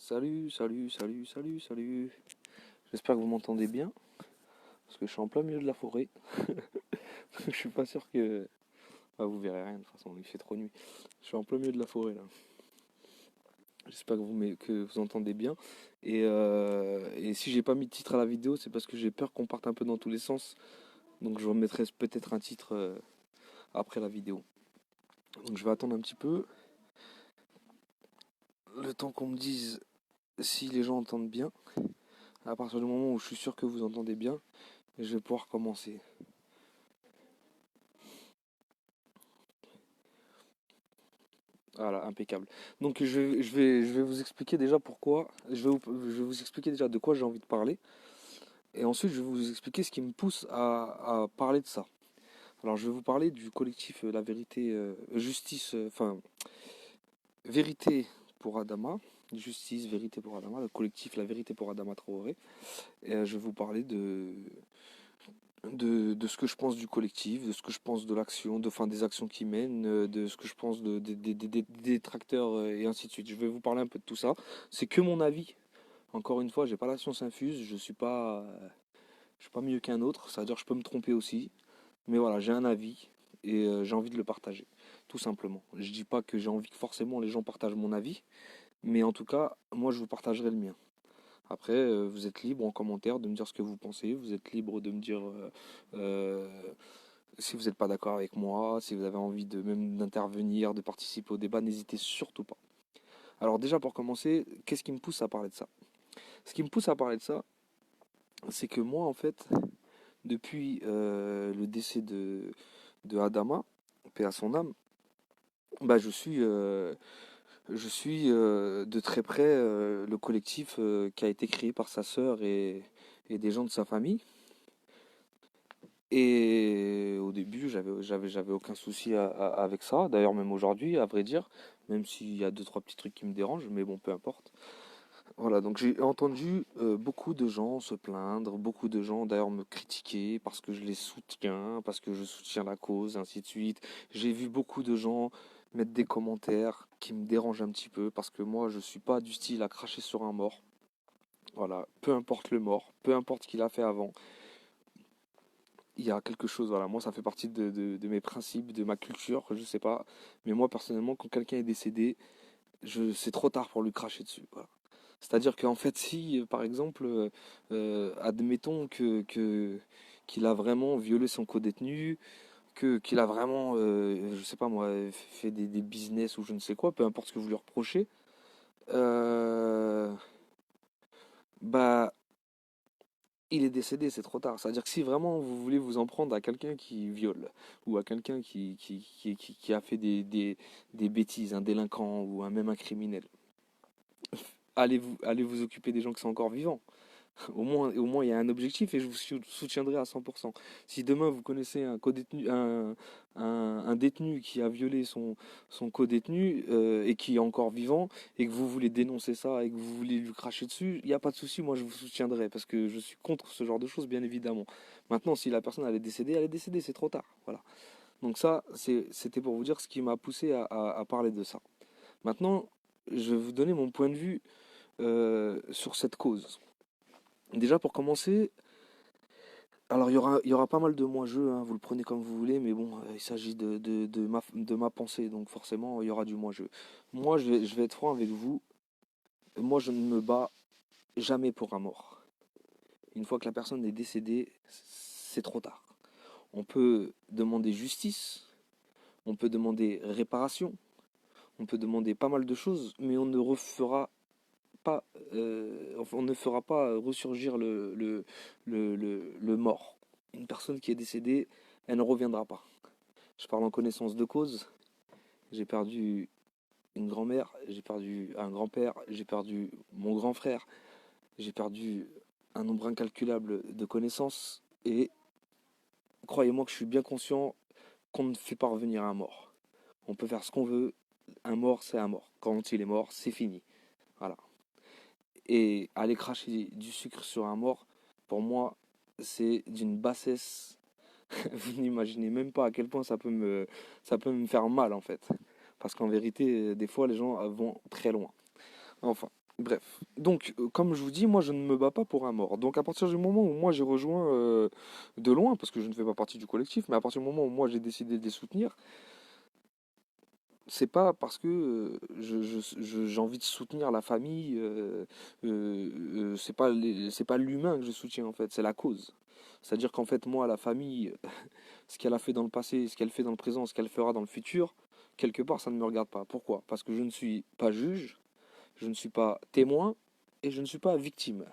Salut, salut, salut, salut, salut. J'espère que vous m'entendez bien, parce que je suis en plein milieu de la forêt. Je suis pas sûr que... Ah, vous verrez rien de toute façon, il fait trop nuit. Je suis en plein milieu de la forêt là. J'espère que vous entendez bien. Et si j'ai pas mis de titre à la vidéo, c'est parce que j'ai peur qu'on parte un peu dans tous les sens. Donc je remettrai peut-être un titre après la vidéo. Donc je vais attendre un petit peu, le temps qu'on me dise si les gens entendent bien. À partir du moment où je suis sûr que vous entendez bien, je vais pouvoir commencer. Voilà, impeccable. Donc je vais vous expliquer déjà pourquoi, je vais vous expliquer déjà de quoi j'ai envie de parler, et ensuite je vais vous expliquer ce qui me pousse à parler de ça. Alors je vais vous parler du collectif La Vérité, Justice, enfin Vérité pour Adama, Justice, Vérité pour Adama, le collectif La Vérité pour Adama Traoré, et je vais vous parler de ce que je pense du collectif, de ce que je pense de l'action, enfin, des actions qu'ils mènent, de ce que je pense des détracteurs et ainsi de suite. Je vais vous parler un peu de tout ça. C'est que mon avis. Encore une fois, j'ai pas la science infuse, je suis pas mieux qu'un autre. C'est-à-dire que je peux me tromper aussi, mais voilà, j'ai un avis et j'ai envie de le partager, tout simplement. Je dis pas que j'ai envie que forcément les gens partagent mon avis, mais en tout cas, moi je vous partagerai le mien. Après, vous êtes libre en commentaire de me dire ce que vous pensez. Vous êtes libre de me dire euh, si vous n'êtes pas d'accord avec moi, si vous avez envie de même d'intervenir, de participer au débat, n'hésitez surtout pas. Alors déjà pour commencer, qu'est-ce qui me pousse à parler de ça? Ce qui me pousse à parler de ça, c'est que moi en fait, depuis le décès de Adama, paix à son âme, bah je suis de très près le collectif qui a été créé par sa sœur et des gens de sa famille. Et au début, j'avais aucun souci avec ça. D'ailleurs, même aujourd'hui, à vrai dire, même s'il y a deux, trois petits trucs qui me dérangent, mais bon, peu importe. Voilà, donc j'ai entendu beaucoup de gens se plaindre, beaucoup de gens d'ailleurs me critiquer parce que je les soutiens, parce que je soutiens la cause, ainsi de suite. J'ai vu beaucoup de gens mettre des commentaires qui me dérangent un petit peu parce que moi, je suis pas du style à cracher sur un mort. Voilà, peu importe le mort, peu importe ce qu'il a fait avant, il y a quelque chose, voilà, moi ça fait partie de mes principes, de ma culture, je sais pas, mais moi personnellement, quand quelqu'un est décédé, c'est trop tard pour lui cracher dessus, voilà. C'est-à-dire qu'en fait, si par exemple, admettons qu'il a vraiment violé son codétenu, qu'il a vraiment, je sais pas moi, fait des business ou je ne sais quoi, peu importe ce que vous lui reprochez, euh, bah il est décédé, c'est trop tard. C'est-à-dire que si vraiment vous voulez vous en prendre à quelqu'un qui viole, ou à quelqu'un qui a fait des bêtises, un délinquant ou même un criminel, allez vous occuper des gens qui sont encore vivants. Au moins, il y a un objectif et je vous soutiendrai à 100%. Si demain vous connaissez un codétenu, un détenu qui a violé son codétenu et qui est encore vivant et que vous voulez dénoncer ça et que vous voulez lui cracher dessus, il n'y a pas de souci, moi je vous soutiendrai parce que je suis contre ce genre de choses, bien évidemment. Maintenant, si la personne elle est décédée, c'est trop tard. Voilà. Donc ça, c'était pour vous dire ce qui m'a poussé à parler de ça. Maintenant, je vais vous donner mon point de vue sur cette cause. Déjà pour commencer, alors il y aura pas mal de moi-jeu, hein, vous le prenez comme vous voulez, mais bon, il s'agit de ma pensée, donc forcément il y aura du moi-jeu. Moi je vais être franc avec vous, moi je ne me bats jamais pour un mort. Une fois que la personne est décédée, c'est trop tard. On peut demander justice, on peut demander réparation, on peut demander pas mal de choses, mais pas, on ne fera pas ressurgir le mort. Une personne qui est décédée, elle ne reviendra pas. Je parle en connaissance de cause. J'ai perdu une grand-mère, j'ai perdu un grand-père, j'ai perdu mon grand frère, j'ai perdu un nombre incalculable de connaissances. Et croyez-moi que je suis bien conscient qu'on ne fait pas revenir un mort. On peut faire ce qu'on veut. Un mort, c'est un mort. Quand il est mort, c'est fini. Voilà. Et aller cracher du sucre sur un mort, pour moi, c'est d'une bassesse. Vous n'imaginez même pas à quel point ça peut me faire mal en fait. Parce qu'en vérité, des fois, les gens vont très loin. Enfin. Bref. Donc, comme je vous dis, moi, je ne me bats pas pour un mort. Donc, à partir du moment où moi, j'ai rejoint de loin, parce que je ne fais pas partie du collectif, mais à partir du moment où moi, j'ai décidé de les soutenir, c'est pas parce que j'ai envie de soutenir la famille, c'est pas l'humain que je soutiens, en fait, c'est la cause. C'est-à-dire qu'en fait, moi, la famille, ce qu'elle a fait dans le passé, ce qu'elle fait dans le présent, ce qu'elle fera dans le futur, quelque part, ça ne me regarde pas. Pourquoi? Parce que je ne suis pas juge, je ne suis pas témoin et je ne suis pas victime.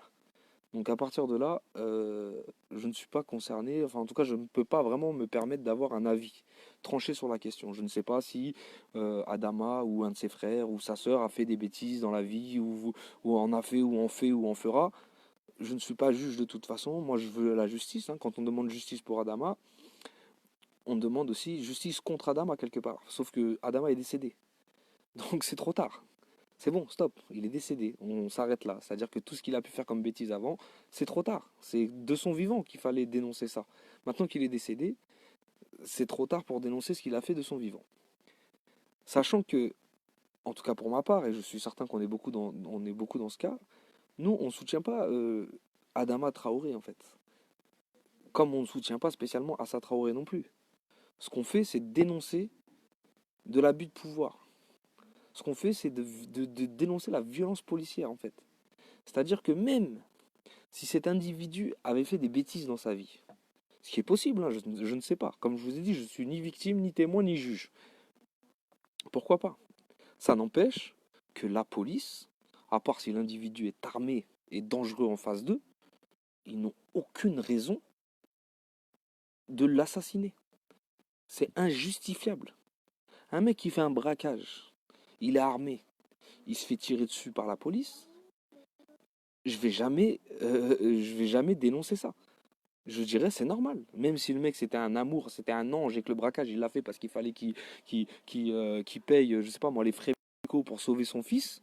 Donc à partir de là, je ne suis pas concerné, enfin en tout cas je ne peux pas vraiment me permettre d'avoir un avis tranché sur la question. Je ne sais pas si Adama ou un de ses frères ou sa sœur a fait des bêtises dans la vie ou en a fait ou en fait ou en fera. Je ne suis pas juge de toute façon, moi je veux la justice, hein. Quand on demande justice pour Adama, on demande aussi justice contre Adama quelque part. Sauf que Adama est décédé, donc c'est trop tard. C'est bon, stop, il est décédé, on s'arrête là. C'est-à-dire que tout ce qu'il a pu faire comme bêtise avant, c'est trop tard. C'est de son vivant qu'il fallait dénoncer ça. Maintenant qu'il est décédé, c'est trop tard pour dénoncer ce qu'il a fait de son vivant. Sachant que, en tout cas pour ma part, et je suis certain on est beaucoup dans ce cas, nous, on ne soutient pas Adama Traoré en fait. Comme on ne soutient pas spécialement Assa Traoré non plus. Ce qu'on fait, c'est dénoncer de l'abus de pouvoir. Ce qu'on fait, c'est de dénoncer la violence policière en fait. C'est-à-dire que même si cet individu avait fait des bêtises dans sa vie, ce qui est possible, hein, je ne sais pas. Comme je vous ai dit, je suis ni victime, ni témoin, ni juge. Pourquoi pas? Ça n'empêche que la police, à part si l'individu est armé et dangereux en face d'eux, ils n'ont aucune raison de l'assassiner. C'est injustifiable. Un mec qui fait un braquage, il est armé, il se fait tirer dessus par la police, je vais jamais dénoncer ça. Je dirais c'est normal. Même si le mec c'était un amour, c'était un ange et que le braquage il l'a fait parce qu'il fallait qu'il paye, je sais pas moi, les frais médicaux pour sauver son fils,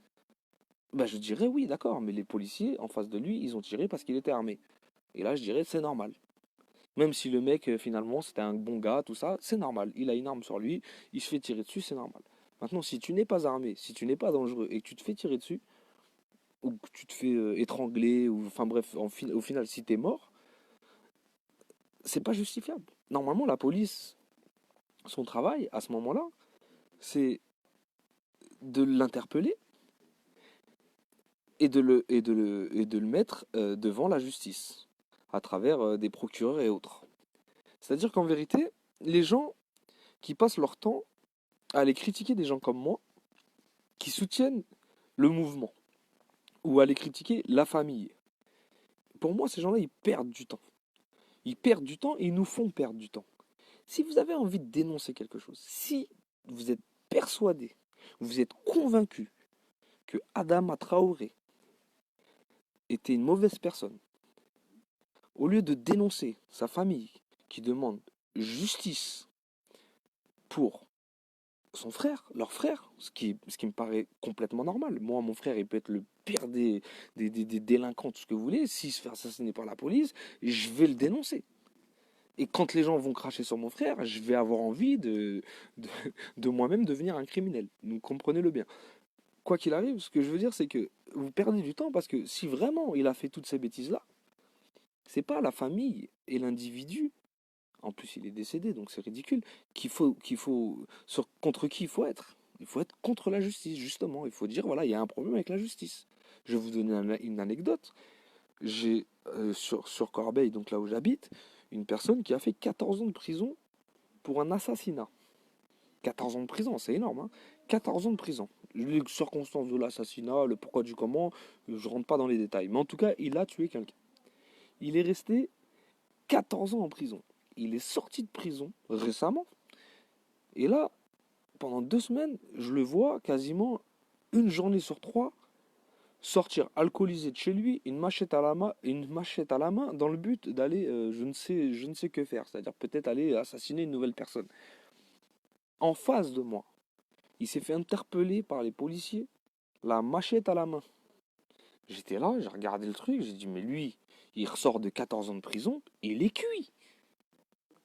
bah je dirais oui, d'accord, mais les policiers en face de lui, ils ont tiré parce qu'il était armé. Et là je dirais c'est normal. Même si le mec finalement c'était un bon gars, tout ça, c'est normal. Il a une arme sur lui, il se fait tirer dessus, c'est normal. Maintenant, si tu n'es pas armé, si tu n'es pas dangereux et que tu te fais tirer dessus, ou que tu te fais étrangler, ou enfin bref, au final, si t'es mort, c'est pas justifiable. Normalement, la police, son travail à ce moment-là, c'est de l'interpeller et de le mettre devant la justice à travers des procureurs et autres. C'est-à-dire qu'en vérité, les gens qui passent leur temps à aller critiquer des gens comme moi, qui soutiennent le mouvement, ou à aller critiquer la famille, pour moi, ces gens-là, ils perdent du temps. Ils perdent du temps et ils nous font perdre du temps. Si vous avez envie de dénoncer quelque chose, si vous êtes persuadé, vous êtes convaincu que Adama Traoré était une mauvaise personne, au lieu de dénoncer sa famille qui demande justice pour son frère, leur frère, ce qui me paraît complètement normal. Moi, mon frère, il peut être le pire des délinquants, tout ce que vous voulez. S'il se fait assassiner par la police, je vais le dénoncer. Et quand les gens vont cracher sur mon frère, je vais avoir envie de, de moi-même devenir un criminel. Donc comprenez-le bien. Quoi qu'il arrive, ce que je veux dire, c'est que vous perdez du temps parce que si vraiment il a fait toutes ces bêtises-là, c'est pas la famille et l'individu, en plus il est décédé, donc c'est ridicule, contre qui il faut être. Il faut être contre la justice, justement. Il faut dire, voilà, il y a un problème avec la justice. Je vais vous donner une anecdote. J'ai sur Corbeil, donc là où j'habite, une personne qui a fait 14 ans de prison pour un assassinat. 14 ans de prison, c'est énorme, hein. 14 ans de prison. Les circonstances de l'assassinat, le pourquoi du comment, je rentre pas dans les détails. Mais en tout cas, il a tué quelqu'un. Il est resté 14 ans en prison. Il est sorti de prison récemment. Et là, pendant 2 semaines, je le vois quasiment une journée sur trois sortir alcoolisé de chez lui, une machette à la main, dans le but d'aller, je ne sais que faire, c'est-à-dire peut-être aller assassiner une nouvelle personne. En face de moi, il s'est fait interpeller par les policiers, la machette à la main. J'étais là, j'ai regardé le truc, j'ai dit, mais lui, il ressort de 14 ans de prison, il est cuit.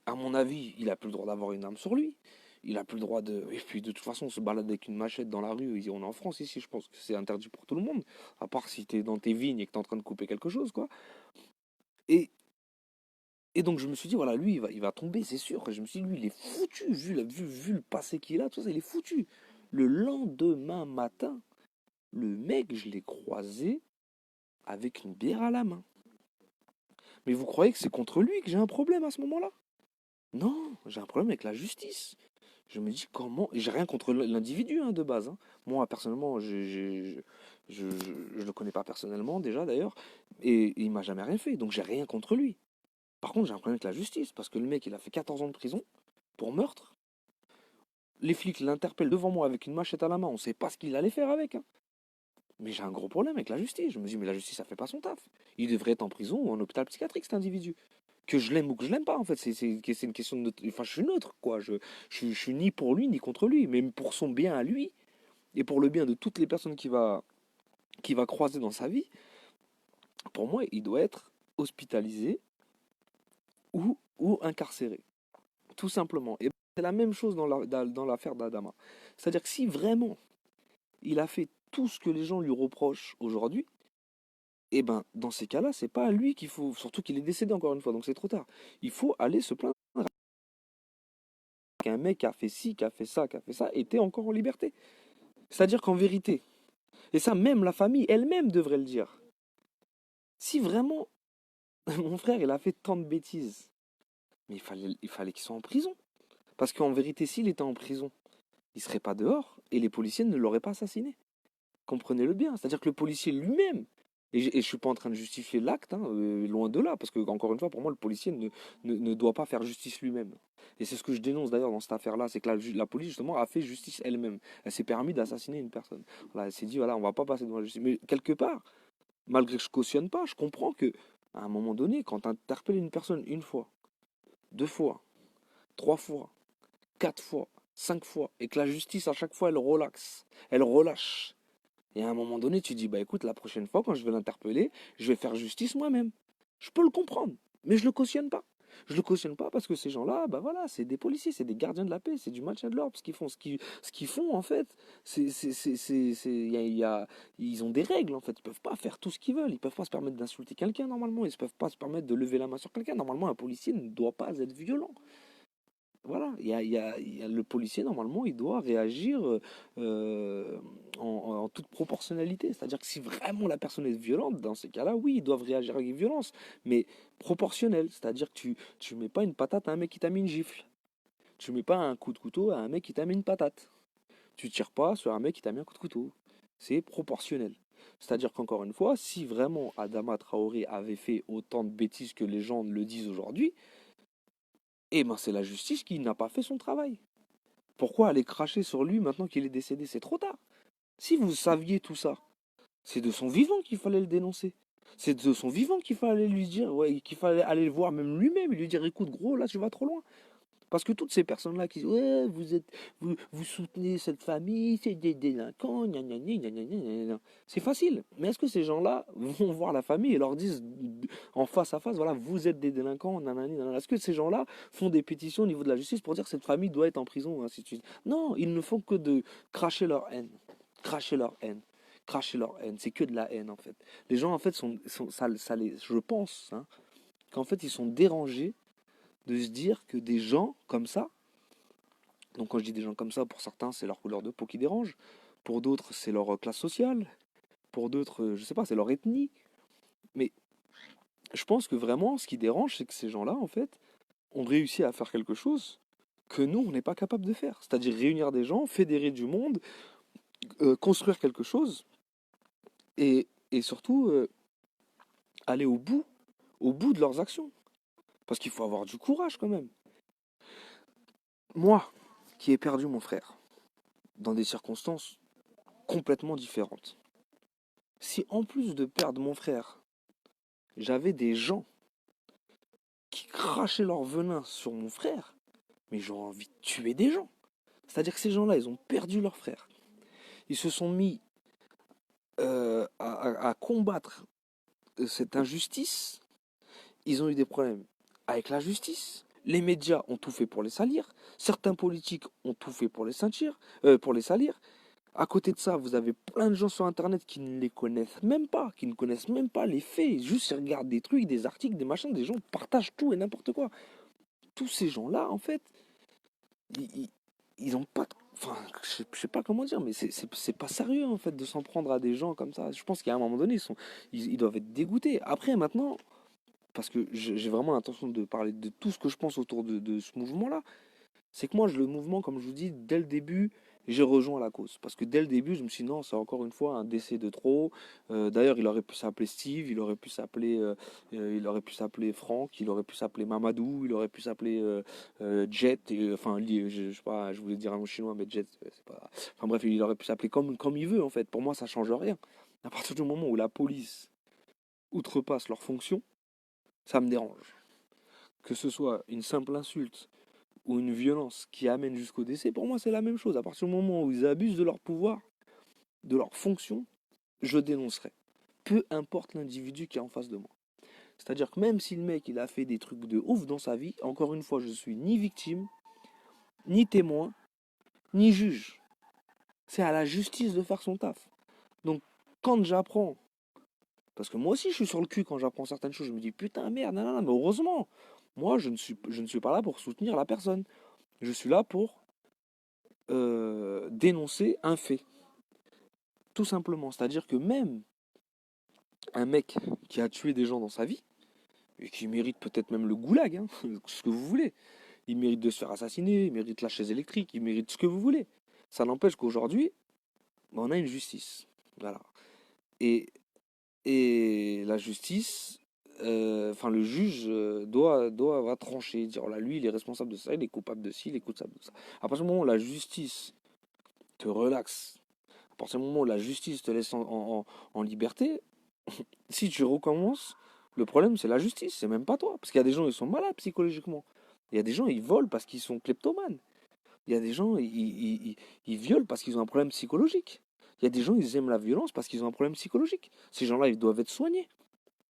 À mon avis, il a plus le droit d'avoir une arme sur lui. Il a plus le droit de. Et puis de toute façon, on se balade avec une machette dans la rue. On est en France ici, je pense que c'est interdit pour tout le monde. À part si t'es dans tes vignes et que t'es en train de couper quelque chose, quoi. Et, et donc je me suis dit, voilà, lui, il va tomber, c'est sûr. Et je me suis dit, lui, il est foutu, vu le passé qu'il a, tout ça, il est foutu. Le lendemain matin, le mec, je l'ai croisé avec une bière à la main. Mais vous croyez que c'est contre lui que j'ai un problème à ce moment-là? Non, j'ai un problème avec la justice. Je me dis comment. Et j'ai rien contre l'individu hein, de base. Hein. Moi, personnellement, je le connais pas personnellement déjà d'ailleurs. Et il m'a jamais rien fait. Donc j'ai rien contre lui. Par contre, j'ai un problème avec la justice. Parce que le mec, il a fait 14 ans de prison pour meurtre. Les flics l'interpellent devant moi avec une machette à la main. On sait pas ce qu'il allait faire avec. Hein. Mais j'ai un gros problème avec la justice. Je me dis, mais la justice, ça fait pas son taf. Il devrait être en prison ou en hôpital psychiatrique, cet individu. Que je l'aime ou que je l'aime pas, en fait. C'est une question de. Enfin, je suis neutre, quoi. Je suis ni pour lui ni contre lui. Mais pour son bien à lui et pour le bien de toutes les personnes qu'il va croiser dans sa vie, pour moi, il doit être hospitalisé ou incarcéré. Tout simplement. Et c'est la même chose dans l'affaire d'Adama. C'est-à-dire que si vraiment il a fait tout ce que les gens lui reprochent aujourd'hui, et ben dans ces cas-là, c'est pas à lui qu'il faut, surtout qu'il est décédé encore une fois, donc c'est trop tard. Il faut aller se plaindre qu'un mec qui a fait ci, qui a fait ça, était encore en liberté. C'est-à-dire qu'en vérité, et ça même la famille elle-même devrait le dire, si vraiment mon frère il a fait tant de bêtises, mais il fallait qu'il soit en prison. Parce qu'en vérité, s'il était en prison, il serait pas dehors et les policiers ne l'auraient pas assassiné. Comprenez-le bien. C'est-à-dire que le policier lui-même, et je suis pas en train de justifier l'acte, hein, loin de là, parce que encore une fois, pour moi, le policier ne doit pas faire justice lui-même. Et c'est ce que je dénonce d'ailleurs dans cette affaire-là, c'est que la police justement a fait justice elle-même. Elle s'est permis d'assassiner une personne. Voilà, elle s'est dit voilà, on va pas passer devant la justice. Mais quelque part, malgré que je cautionne pas, je comprends que à un moment donné, quand tu interpelles une personne une fois, deux fois, trois fois, quatre fois, cinq fois, et que la justice à chaque fois elle relaxe, elle relâche. Et à un moment donné, tu dis, bah écoute, la prochaine fois, quand je vais l'interpeller, je vais faire justice moi-même. Je peux le comprendre, mais je le cautionne pas. Je le cautionne pas parce que ces gens-là, bah voilà, c'est des policiers, c'est des gardiens de la paix, c'est du maintien de l'ordre. Ce qu'ils font, ce qu'ils font en fait, ils ont des règles en fait. Ils peuvent pas faire tout ce qu'ils veulent. Ils peuvent pas se permettre d'insulter quelqu'un normalement. Ils ne peuvent pas se permettre de lever la main sur quelqu'un. Normalement, un policier ne doit pas être violent. Voilà, le policier, normalement, il doit réagir en toute proportionnalité. C'est-à-dire que si vraiment la personne est violente, dans ces cas-là, oui, ils doivent réagir avec violence, mais proportionnelle. C'est-à-dire que tu mets pas une patate à un mec qui t'a mis une gifle. Tu mets pas un coup de couteau à un mec qui t'a mis une patate. Tu tires pas sur un mec qui t'a mis un coup de couteau. C'est proportionnel. C'est-à-dire qu'encore une fois, si vraiment Adama Traoré avait fait autant de bêtises que les gens le disent aujourd'hui, eh ben c'est la justice qui n'a pas fait son travail. Pourquoi aller cracher sur lui maintenant qu'il est décédé? C'est trop tard. Si vous saviez tout ça, c'est de son vivant qu'il fallait le dénoncer. C'est de son vivant qu'il fallait lui dire, ouais, qu'il fallait aller le voir même lui-même et lui dire écoute gros, là tu vas trop loin. Parce que toutes ces personnes-là qui disent ouais, vous soutenez cette famille, c'est des délinquants, gna gna gna gna gna gna gna. C'est facile. Mais est-ce que ces gens-là vont voir la famille et leur disent en face à face, voilà, vous êtes des délinquants, nanani, nanana. Est-ce que ces gens-là font des pétitions au niveau de la justice pour dire que cette famille doit être en prison, ainsi de suite? Non, ils ne font que de cracher leur haine. Cracher leur haine. Cracher leur haine. C'est que de la haine, en fait. Les gens, en fait, je pense, hein, qu'en fait, ils sont dérangés de se dire que des gens comme ça, donc quand je dis des gens comme ça, pour certains c'est leur couleur de peau qui dérange, pour d'autres c'est leur classe sociale, pour d'autres, je sais pas, c'est leur ethnie, mais je pense que vraiment ce qui dérange c'est que ces gens-là en fait ont réussi à faire quelque chose que nous on n'est pas capable de faire, c'est-à-dire réunir des gens, fédérer du monde, construire quelque chose et surtout aller au bout de leurs actions, parce qu'il faut avoir du courage quand même. Moi, qui ai perdu mon frère, dans des circonstances complètement différentes. Si en plus de perdre mon frère, j'avais des gens qui crachaient leur venin sur mon frère, mais j'aurais envie de tuer des gens. C'est-à-dire que ces gens-là, ils ont perdu leur frère. Ils se sont mis à combattre cette injustice. Ils ont eu des problèmes avec la justice. Les médias ont tout fait pour les salir. Certains politiques ont tout fait pour les salir. Pour les salir. À côté de ça, vous avez plein de gens sur Internet qui ne les connaissent même pas, qui ne connaissent même pas les faits. Juste, ils regardent des trucs, des articles, des machins, des gens partagent tout et n'importe quoi. Tous ces gens-là, en fait, ils, ils ont pas. Enfin, je sais pas comment dire, mais c'est pas sérieux, en fait, de s'en prendre à des gens comme ça. Je pense qu'à un moment donné, ils doivent être dégoûtés. Après, maintenant, parce que j'ai vraiment l'intention de parler de tout ce que je pense autour de ce mouvement-là, c'est que moi, le mouvement, comme je vous dis, dès le début, j'ai rejoint la cause. Parce que dès le début, je me suis dit, non, c'est encore une fois un décès de trop. D'ailleurs, il aurait pu s'appeler Steve, il aurait pu s'appeler Franck, il aurait pu s'appeler Mamadou, il aurait pu s'appeler Jet. Enfin, je sais pas, je voulais dire un mot chinois, mais Jet, c'est pas. Enfin bref, il aurait pu s'appeler comme il veut, en fait. Pour moi, ça change rien. À partir du moment où la police outrepasse leurs fonctions, ça me dérange. Que ce soit une simple insulte ou une violence qui amène jusqu'au décès, pour moi c'est la même chose. À partir du moment où ils abusent de leur pouvoir, de leur fonction, je dénoncerai. Peu importe l'individu qui est en face de moi. C'est-à-dire que même si le mec il a fait des trucs de ouf dans sa vie, encore une fois, je suis ni victime, ni témoin, ni juge. C'est à la justice de faire son taf. Donc quand j'apprends, parce que moi aussi je suis sur le cul quand j'apprends certaines choses, je me dis putain merde, non, non, non, mais heureusement, moi je ne suis pas là pour soutenir la personne. Je suis là pour dénoncer un fait. Tout simplement. C'est-à-dire que même un mec qui a tué des gens dans sa vie, et qui mérite peut-être même le goulag, hein, ce que vous voulez, il mérite de se faire assassiner, il mérite la chaise électrique, il mérite ce que vous voulez. Ça n'empêche qu'aujourd'hui, on a une justice. Voilà. Et, et la justice, enfin le juge doit trancher, dire, oh là, lui il est responsable de ça, il est coupable de ci, il est coupable de ça. À partir du moment où la justice te relaxe, à partir du moment où la justice te laisse en liberté, si tu recommences, le problème c'est la justice, c'est même pas toi. Parce qu'il y a des gens, ils sont malades psychologiquement. Il y a des gens, ils volent parce qu'ils sont kleptomanes. Il y a des gens, ils violent parce qu'ils ont un problème psychologique. Il y a des gens, ils aiment la violence parce qu'ils ont un problème psychologique. Ces gens-là, ils doivent être soignés.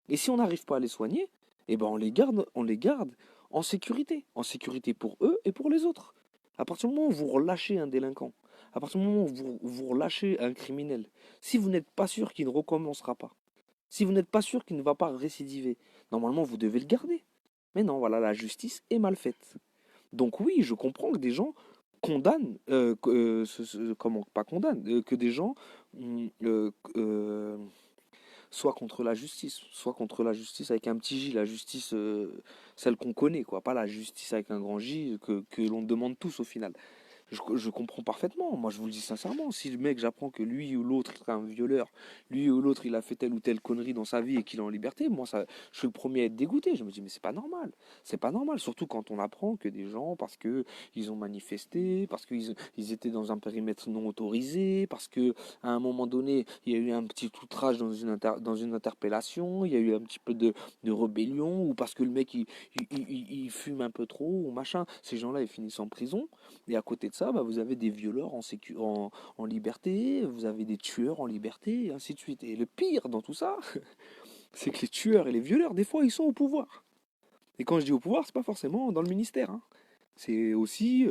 Et si on n'arrive pas à les soigner, eh ben on les garde en sécurité pour eux et pour les autres. À partir du moment où vous relâchez un délinquant, à partir du moment où vous relâchez un criminel, si vous n'êtes pas sûr qu'il ne recommencera pas, si vous n'êtes pas sûr qu'il ne va pas récidiver, normalement vous devez le garder. Mais non, voilà, la justice est mal faite. Donc oui, je comprends que des gens condamnent, comment, pas condamnent, que des gens soit contre la justice, soit contre la justice avec un petit J, la justice, celle qu'on connaît, quoi, pas la justice avec un grand J que l'on demande tous au final. Je comprends parfaitement, moi je vous le dis sincèrement, si le mec j'apprends que lui ou l'autre est un violeur, lui ou l'autre il a fait telle ou telle connerie dans sa vie et qu'il est en liberté, moi ça, je suis le premier à être dégoûté, je me dis mais c'est pas normal, surtout quand on apprend que des gens, parce que ils ont manifesté, parce qu'ils étaient dans un périmètre non autorisé, parce que à un moment donné il y a eu un petit outrage dans une interpellation, il y a eu un petit peu de rébellion, ou parce que le mec il fume un peu trop, ou machin, ces gens-là ils finissent en prison. Et à côté de ça, bah, vous avez des violeurs en liberté, vous avez des tueurs en liberté, et ainsi de suite. Et le pire dans tout ça, c'est que les tueurs et les violeurs, des fois, ils sont au pouvoir. Et quand je dis au pouvoir, c'est pas forcément dans le ministère, hein. C'est aussi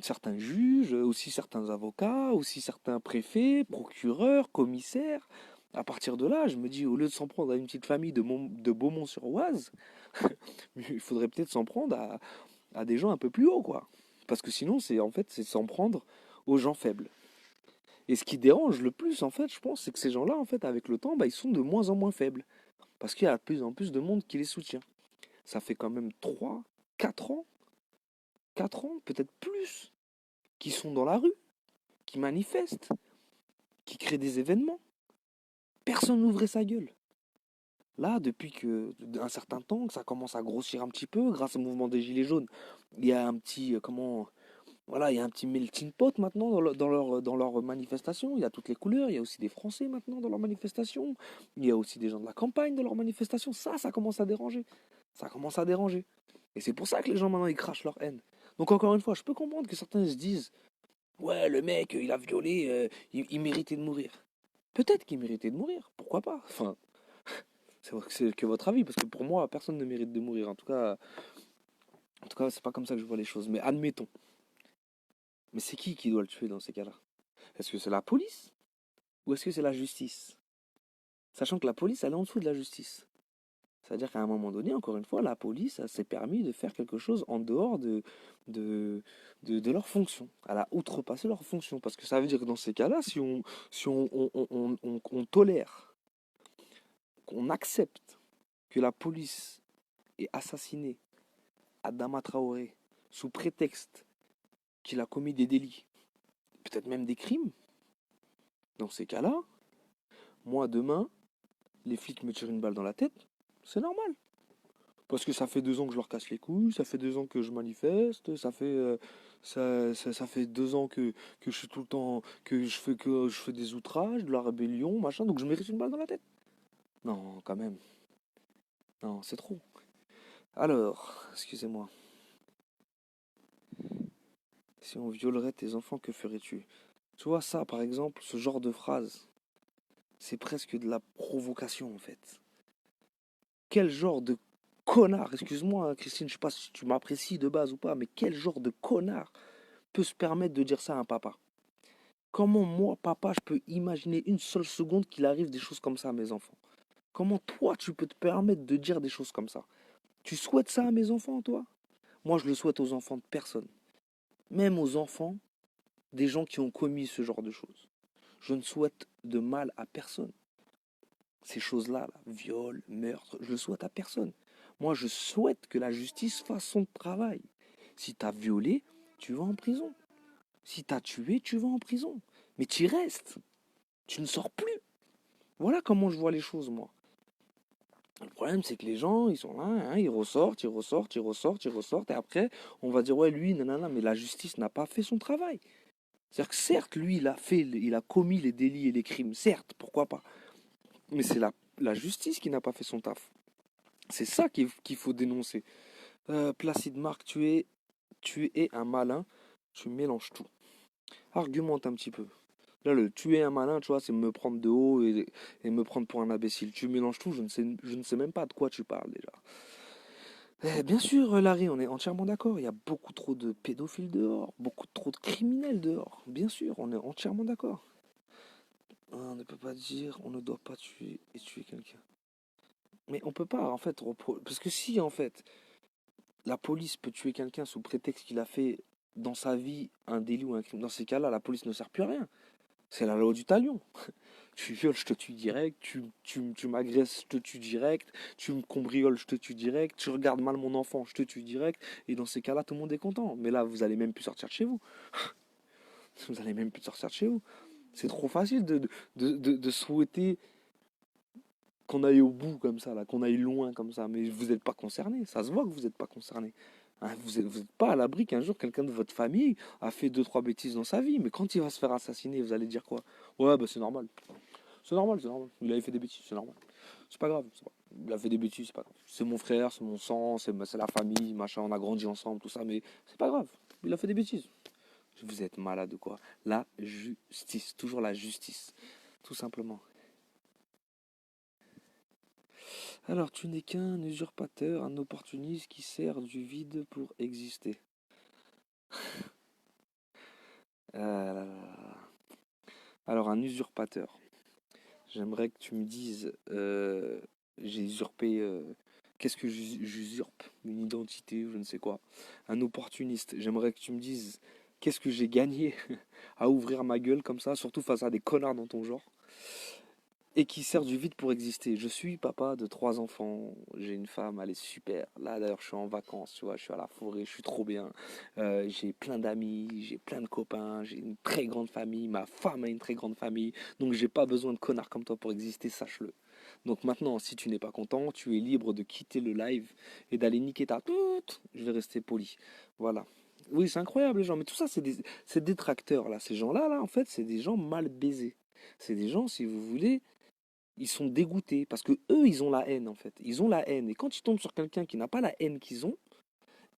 certains juges, aussi certains avocats, aussi certains préfets, procureurs, commissaires. À partir de là, je me dis, au lieu de s'en prendre à une petite famille de Beaumont-sur-Oise, il faudrait peut-être s'en prendre à des gens un peu plus hauts, quoi. Parce que sinon, c'est s'en prendre aux gens faibles. Et ce qui dérange le plus, en fait, je pense, c'est que ces gens-là, en fait, avec le temps, bah, ils sont de moins en moins faibles. Parce qu'il y a de plus en plus de monde qui les soutient. Ça fait quand même 3, 4 ans, 4 ans, peut-être plus, qui sont dans la rue, qui manifestent, qui créent des événements. Personne n'ouvrait sa gueule. Là, depuis un certain temps, que ça commence à grossir un petit peu, grâce au mouvement des Gilets jaunes, il y a un petit, voilà, il y a un petit melting pot maintenant dans leur manifestation. Il y a toutes les couleurs. Il y a aussi des Français maintenant dans leurs manifestations. Il y a aussi des gens de la campagne dans leurs manifestations. Ça commence à déranger. Ça commence à déranger. Et c'est pour ça que les gens maintenant ils crachent leur haine. Donc encore une fois, je peux comprendre que certains se disent, ouais, le mec, il a violé, il méritait de mourir. Peut-être qu'il méritait de mourir. Pourquoi pas? Enfin, c'est que votre avis, parce que pour moi, personne ne mérite de mourir. En tout cas, tout cas, c'est pas comme ça que je vois les choses. Mais admettons. Mais c'est qui doit le tuer dans ces cas-là? Est-ce que c'est la police ou est-ce que c'est la justice? Sachant que la police, elle est en dessous de la justice. C'est-à-dire qu'à un moment donné, encore une fois, la police elle s'est permis de faire quelque chose en dehors de, de leur fonction. Elle a outrepassé leur fonction. Parce que ça veut dire que dans ces cas-là, si on tolère, qu'on accepte que la police ait assassiné Adama Traoré sous prétexte qu'il a commis des délits, peut-être même des crimes, dans ces cas-là, moi demain, les flics me tirent une balle dans la tête, c'est normal. Parce que ça fait 2 ans que je leur casse les couilles, ça fait 2 ans que je manifeste, ça fait 2 ans que je suis tout le temps, que je fais des outrages, de la rébellion, machin, donc je mérite une balle dans la tête. Non, quand même. Non, c'est trop. Alors, excusez-moi. Si on violerait tes enfants, que ferais-tu? Tu vois ça, par exemple, ce genre de phrase, c'est presque de la provocation en fait. Quel genre de connard, excuse-moi Christine, je sais pas si tu m'apprécies de base ou pas, mais quel genre de connard peut se permettre de dire ça à un papa? Comment moi, papa, je peux imaginer une seule seconde qu'il arrive des choses comme ça à mes enfants? Comment toi, tu peux te permettre de dire des choses comme ça? Tu souhaites ça à mes enfants, toi? Moi, je le souhaite aux enfants de personne. Même aux enfants des gens qui ont commis ce genre de choses. Je ne souhaite de mal à personne. Ces choses-là, là, viol, meurtre, je le souhaite à personne. Moi, je souhaite que la justice fasse son travail. Si tu as violé, tu vas en prison. Si tu as tué, tu vas en prison. Mais tu y restes. Tu ne sors plus. Voilà comment je vois les choses, moi. Le problème, c'est que les gens, ils sont là, hein, ils ressortent, ils ressortent, ils ressortent, ils ressortent, et après, on va dire, ouais, lui, nanana, mais la justice n'a pas fait son travail. C'est-à-dire que certes, lui, il a commis les délits et les crimes, certes, pourquoi pas. Mais c'est la justice qui n'a pas fait son taf. C'est ça qu'il faut dénoncer. Placide Marc, tu es un malin, tu mélanges tout. Argumente un petit peu. Là, le tu es un malin, tu vois, c'est me prendre de haut et me prendre pour un imbécile. Tu mélanges tout, je ne sais même pas de quoi tu parles déjà. Bien sûr, Larry, on est entièrement d'accord. Il y a beaucoup trop de pédophiles dehors, beaucoup trop de criminels dehors. Bien sûr, on est entièrement d'accord. On ne peut pas dire on ne doit pas tuer et tuer quelqu'un. Mais on peut pas, en fait, parce que si, en fait, la police peut tuer quelqu'un sous prétexte qu'il a fait dans sa vie un délit ou un crime, dans ces cas-là, la police ne sert plus à rien. C'est la loi du talion. Tu violes, je te tue direct. Tu m'agresses, je te tue direct. Tu me cambrioles, je te tue direct. Tu regardes mal mon enfant, je te tue direct. Et dans ces cas-là, tout le monde est content. Mais là, vous allez même plus sortir de chez vous. Vous allez même plus sortir de chez vous. C'est trop facile de souhaiter qu'on aille au bout comme ça, là, qu'on aille loin comme ça. Mais vous n'êtes pas concerné. Ça se voit que vous n'êtes pas concerné. Hein, vous êtes pas à l'abri qu'un jour quelqu'un de votre famille a fait 2, 3 bêtises dans sa vie. Mais quand il va se faire assassiner, vous allez dire quoi? Ouais, bah c'est normal. C'est normal, c'est normal. Il avait fait des bêtises, c'est normal. C'est pas grave. Il a fait des bêtises, c'est pas grave. C'est mon frère, c'est mon sang, c'est la famille, machin, on a grandi ensemble, tout ça, mais c'est pas grave. Il a fait des bêtises. Vous êtes malade ou quoi? La justice, toujours la justice. Tout simplement. Alors, tu n'es qu'un usurpateur, un opportuniste qui sert du vide pour exister. Là. Alors, un usurpateur. J'aimerais que tu me dises, j'ai usurpé, qu'est-ce que j'usurpe? Une identité, je ne sais quoi. Un opportuniste. J'aimerais que tu me dises, qu'est-ce que j'ai gagné à ouvrir ma gueule comme ça, surtout face à des connards dans ton genre, et qui sert du vide pour exister. Je suis papa de 3 enfants, j'ai une femme, elle est super. Là d'ailleurs, je suis en vacances, tu vois, je suis à la forêt, je suis trop bien. J'ai plein d'amis, j'ai plein de copains, j'ai une très grande famille, ma femme a une très grande famille, donc j'ai pas besoin de connards comme toi pour exister, sache-le. Donc maintenant, si tu n'es pas content, tu es libre de quitter le live et d'aller niquer ta toute. Je vais rester poli. Voilà. Oui, c'est incroyable les gens, mais tout ça, c'est des détracteurs là. Ces gens-là, là, en fait, c'est des gens mal baisés. C'est des gens, si vous voulez, ils sont dégoûtés parce que eux, ils ont la haine en fait. Ils ont la haine et quand ils tombent sur quelqu'un qui n'a pas la haine qu'ils ont,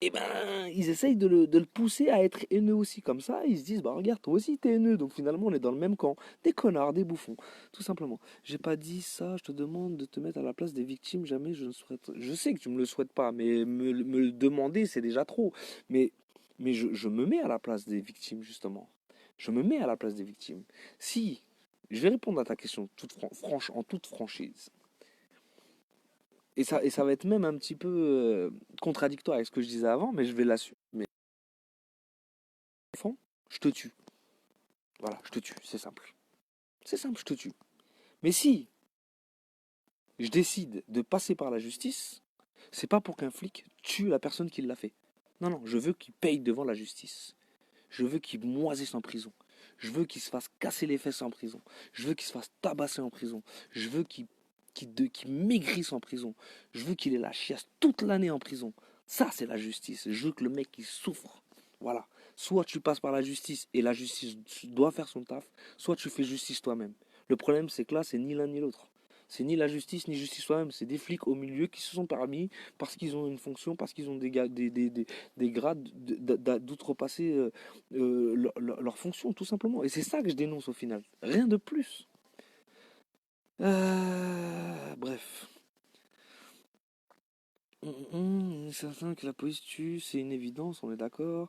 et ben, ils essayent de le pousser à être haineux aussi. Comme ça, ils se disent, bah regarde, toi aussi t'es haineux. Donc finalement, on est dans le même camp. Des connards, des bouffons, tout simplement. J'ai pas dit ça, je te demande de te mettre à la place des victimes. Jamais je ne souhaite. Je sais que tu me le souhaites pas, mais me le demander, c'est déjà trop. Mais, mais je me mets à la place des victimes, justement. Je me mets à la place des victimes. Si, je vais répondre à ta question en toute franchise. Et ça va être même un petit peu contradictoire avec ce que je disais avant, mais je vais l'assumer. Mais enfant, je te tue. Voilà, je te tue, c'est simple. C'est simple, je te tue. Mais si je décide de passer par la justice, c'est pas pour qu'un flic tue la personne qui l'a fait. Non, non, je veux qu'il paye devant la justice. Je veux qu'il moisisse en prison. Je veux qu'il se fasse casser les fesses en prison. Je veux qu'il se fasse tabasser en prison. Je veux qu'il maigrisse en prison. Je veux qu'il ait la chiasse toute l'année en prison. Ça, c'est la justice. Je veux que le mec, il souffre. Voilà. Soit tu passes par la justice et la justice doit faire son taf, soit tu fais justice toi-même. Le problème, c'est que là, c'est ni l'un ni l'autre. C'est ni la justice ni justice toi-même. C'est des flics au milieu qui se sont permis, parce qu'ils ont une fonction, parce qu'ils ont des grades, d'outrepasser leur fonction, tout simplement. Et c'est ça que je dénonce au final. Rien de plus. Bref. Certain que la police tue, c'est une évidence, on est d'accord.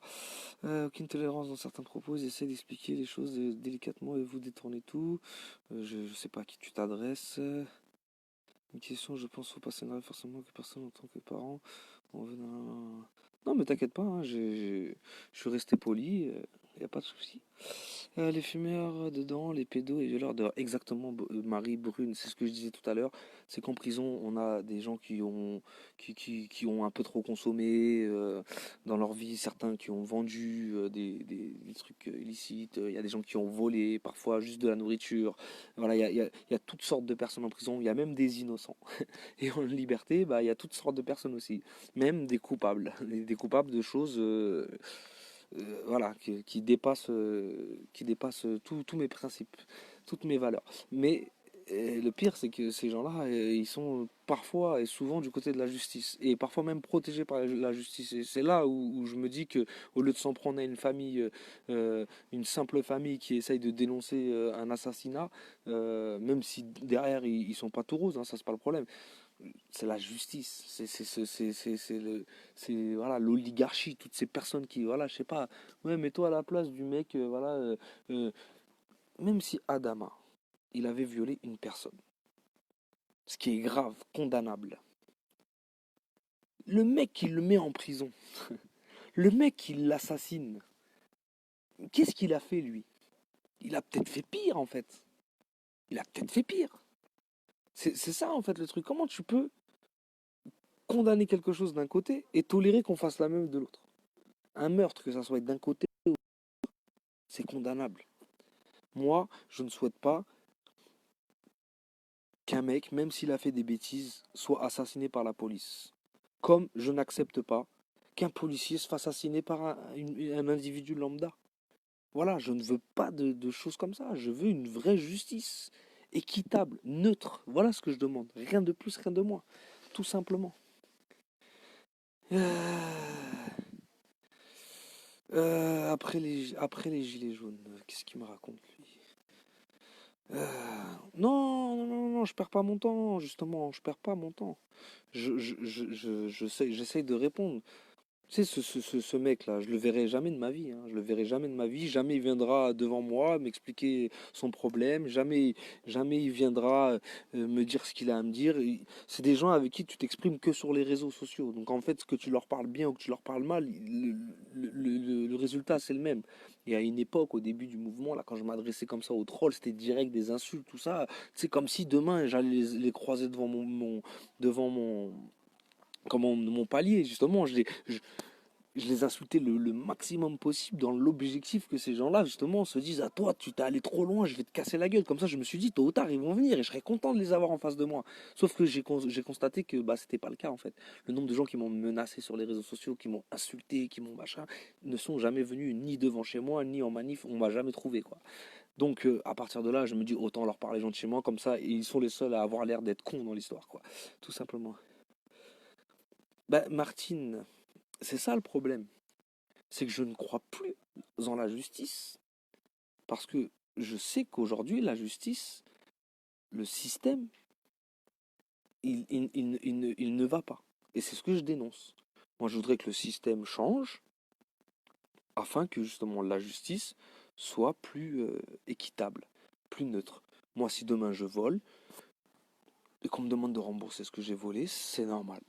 Aucune tolérance dans certains propos, ils essaient d'expliquer les choses délicatement et vous détournez tout. Je sais pas à qui tu t'adresses. Une question, je pense, faut pas s'énerver forcément que personne en tant que parent. On veut non, mais t'inquiète pas, hein, je suis resté poli, y a pas de souci. Les fumeurs dedans, les pédos et violeurs dehors. Exactement, Marie Brune, c'est ce que je disais tout à l'heure. C'est qu'en prison, on a des gens qui ont un peu trop consommé dans leur vie, certains qui ont vendu des trucs illicites, il y a des gens qui ont volé, parfois juste de la nourriture. Voilà, il y a toutes sortes de personnes en prison, il y a même des innocents. Et en liberté, bah, il y a toutes sortes de personnes aussi, même des coupables, des coupables de choses voilà, qui dépassent tous mes principes, toutes mes valeurs. Mais le pire, c'est que ces gens-là, ils sont parfois et souvent du côté de la justice, et parfois même protégés par la justice. Et c'est là où je me dis que, au lieu de s'en prendre à une famille, une simple famille qui essaye de dénoncer un assassinat, même si derrière ils sont pas tout roses, hein, ça c'est pas le problème, c'est la justice, c'est voilà l'oligarchie, toutes ces personnes qui voilà, je sais pas, ouais, mets-toi à la place du mec, voilà, euh, même si Adama, il avait violé une personne, ce qui est grave, condamnable. Le mec qui le met en prison, le mec qui l'assassine, qu'est-ce qu'il a fait lui? Il a peut-être fait pire en fait. Il a peut-être fait pire. C'est ça en fait le truc. Comment tu peux condamner quelque chose d'un côté et tolérer qu'on fasse la même de l'autre? Un meurtre, que ça soit d'un côté, c'est condamnable. Moi, je ne souhaite pas qu'un mec, même s'il a fait des bêtises, soit assassiné par la police. Comme je n'accepte pas qu'un policier se fasse assassiner par un individu lambda. Voilà, je ne veux pas de choses comme ça. Je veux une vraie justice. Équitable, neutre. Voilà ce que je demande. Rien de plus, rien de moins. Tout simplement. Après les gilets jaunes, qu'est-ce qu'il me raconte lui? Non, non, non, non, je perds pas mon temps, justement, je perds pas mon temps. J'essaye de répondre. Tu sais, ce mec-là, je le verrai jamais de ma vie, hein. Je le verrai jamais de ma vie. Jamais il viendra devant moi m'expliquer son problème. Jamais il viendra me dire ce qu'il a à me dire. C'est des gens avec qui tu t'exprimes que sur les réseaux sociaux. Donc en fait, que tu leur parles bien ou que tu leur parles mal, le résultat, c'est le même. Et à une époque, au début du mouvement, là, quand je m'adressais comme ça aux trolls, c'était direct des insultes, tout ça. C'est comme si demain, j'allais les croiser devant devant mon palier, justement. Je les insultais le maximum possible dans l'objectif que ces gens-là, justement, se disent: à toi, tu t'es allé trop loin, je vais te casser la gueule. Comme ça, je me suis dit, tôt ou tard, ils vont venir et je serais content de les avoir en face de moi. Sauf que j'ai constaté que bah, c'était pas le cas, en fait. Le nombre de gens qui m'ont menacé sur les réseaux sociaux, qui m'ont insulté, qui m'ont machin, ne sont jamais venus ni devant chez moi, ni en manif. On m'a jamais trouvé, quoi. Donc, à partir de là, je me dis, autant leur parler gentiment, comme ça, et ils sont les seuls à avoir l'air d'être cons dans l'histoire, quoi. Tout simplement. Bah, Martine. C'est ça le problème. C'est que je ne crois plus en la justice parce que je sais qu'aujourd'hui, la justice, le système, il ne va pas. Et c'est ce que je dénonce. Moi, je voudrais que le système change afin que justement la justice soit plus équitable, plus neutre. Moi, si demain je vole et qu'on me demande de rembourser ce que j'ai volé, c'est normal.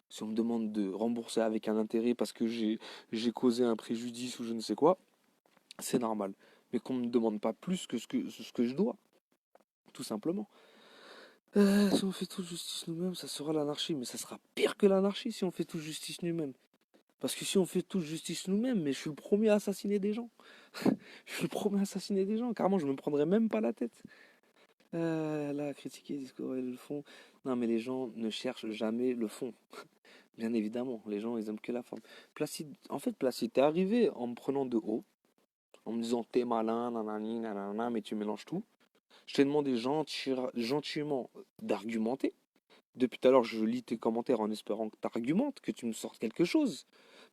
Si on me demande de rembourser avec un intérêt parce que j'ai causé un préjudice ou je ne sais quoi, c'est normal. Mais qu'on ne me demande pas plus que ce que je dois, tout simplement. Si on fait tout justice nous-mêmes, ça sera l'anarchie, mais ça sera pire que l'anarchie si on fait tout justice nous-mêmes. Parce que si on fait tout justice nous-mêmes, mais je suis le premier à assassiner des gens. Je suis le premier à assassiner des gens. Carrément, je me prendrais même pas la tête. Là, critiquer, discours et le fond. Non, mais les gens ne cherchent jamais le fond. Bien évidemment, les gens, ils aiment que la forme. Placide, en fait, Placide, t'es arrivé en me prenant de haut, en me disant t'es malin, nanani, nanana, mais tu mélanges tout. Je t'ai demandé gentiment d'argumenter. Depuis tout à l'heure, je lis tes commentaires en espérant que t'argumentes, que tu me sortes quelque chose.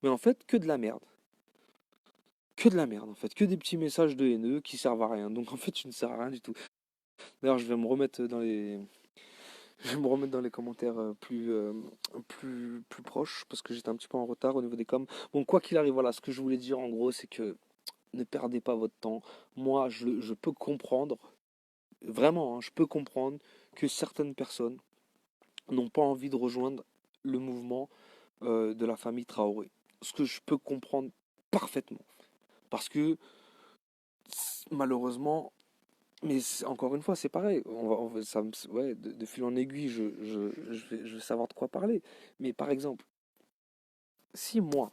Mais en fait, que de la merde. Que de la merde, en fait. Que des petits messages de haineux qui servent à rien. Donc en fait, tu ne sers à rien du tout. D'ailleurs, je vais me remettre dans les... Je vais me remettre dans les commentaires plus proches, parce que j'étais un petit peu en retard au niveau des coms. Bon, quoi qu'il arrive, voilà, ce que je voulais dire en gros, c'est que ne perdez pas votre temps. Moi, je peux comprendre, vraiment, hein, je peux comprendre que certaines personnes n'ont pas envie de rejoindre le mouvement de la famille Traoré. Ce que je peux comprendre parfaitement. Parce que, malheureusement, mais encore une fois, c'est pareil. Ouais, de fil en aiguille, je vais savoir de quoi parler. Mais par exemple, si moi,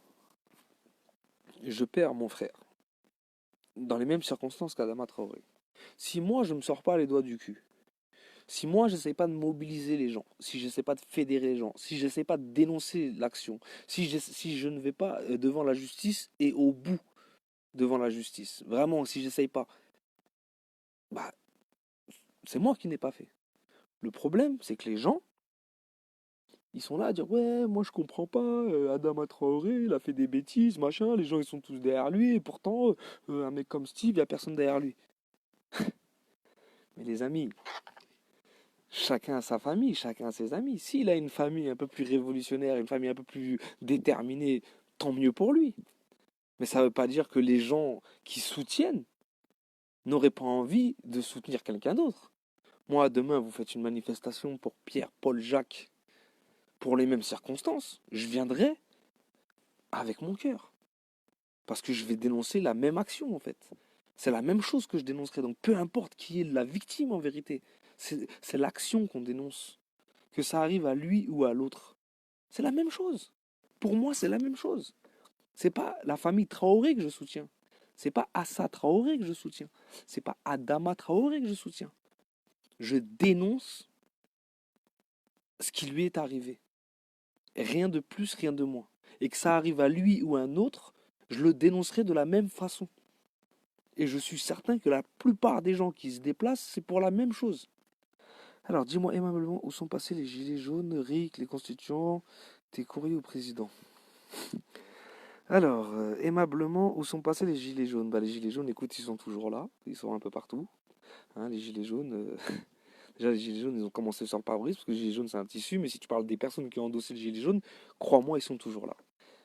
je perds mon frère, dans les mêmes circonstances qu'Adama Traoré, si moi, je ne me sors pas les doigts du cul, si moi, j'essaie pas de mobiliser les gens, si j'essaie pas de fédérer les gens, si j'essaie pas de dénoncer l'action, si je ne vais pas devant la justice et au bout devant la justice, vraiment, si j'essaye pas, bah, c'est moi qui n'ai pas fait. Le problème, c'est que les gens, ils sont là à dire ouais, moi je comprends pas, Adama Traoré, il a fait des bêtises, machin, les gens ils sont tous derrière lui, et pourtant, un mec comme Steve, il y a personne derrière lui. Mais les amis, chacun a sa famille, chacun a ses amis. S'il a une famille un peu plus révolutionnaire, une famille un peu plus déterminée, tant mieux pour lui. Mais ça ne veut pas dire que les gens qui soutiennent n'auraient pas envie de soutenir quelqu'un d'autre. Moi, demain, vous faites une manifestation pour Pierre, Paul, Jacques, pour les mêmes circonstances. Je viendrai avec mon cœur. Parce que je vais dénoncer la même action, en fait. C'est la même chose que je dénoncerai. Donc peu importe qui est la victime, en vérité. C'est l'action qu'on dénonce. Que ça arrive à lui ou à l'autre. C'est la même chose. Pour moi, c'est la même chose. C'est pas la famille Traoré que je soutiens. C'est pas Assa Traoré que je soutiens. C'est pas Adama Traoré que je soutiens. Je dénonce ce qui lui est arrivé. Rien de plus, rien de moins. Et que ça arrive à lui ou à un autre, je le dénoncerai de la même façon. Et je suis certain que la plupart des gens qui se déplacent, c'est pour la même chose. Alors, dis-moi aimablement où sont passés les gilets jaunes, Rick, les constituants, tes courriers au président. Alors, aimablement, où sont passés les gilets jaunes? Bah, les gilets jaunes, écoute, ils sont toujours là, ils sont un peu partout. Hein, les gilets jaunes, déjà les gilets jaunes, ils ont commencé sur le pare-brise, parce que les gilets jaunes, c'est un tissu, mais si tu parles des personnes qui ont endossé le gilet jaune, crois-moi, ils sont toujours là.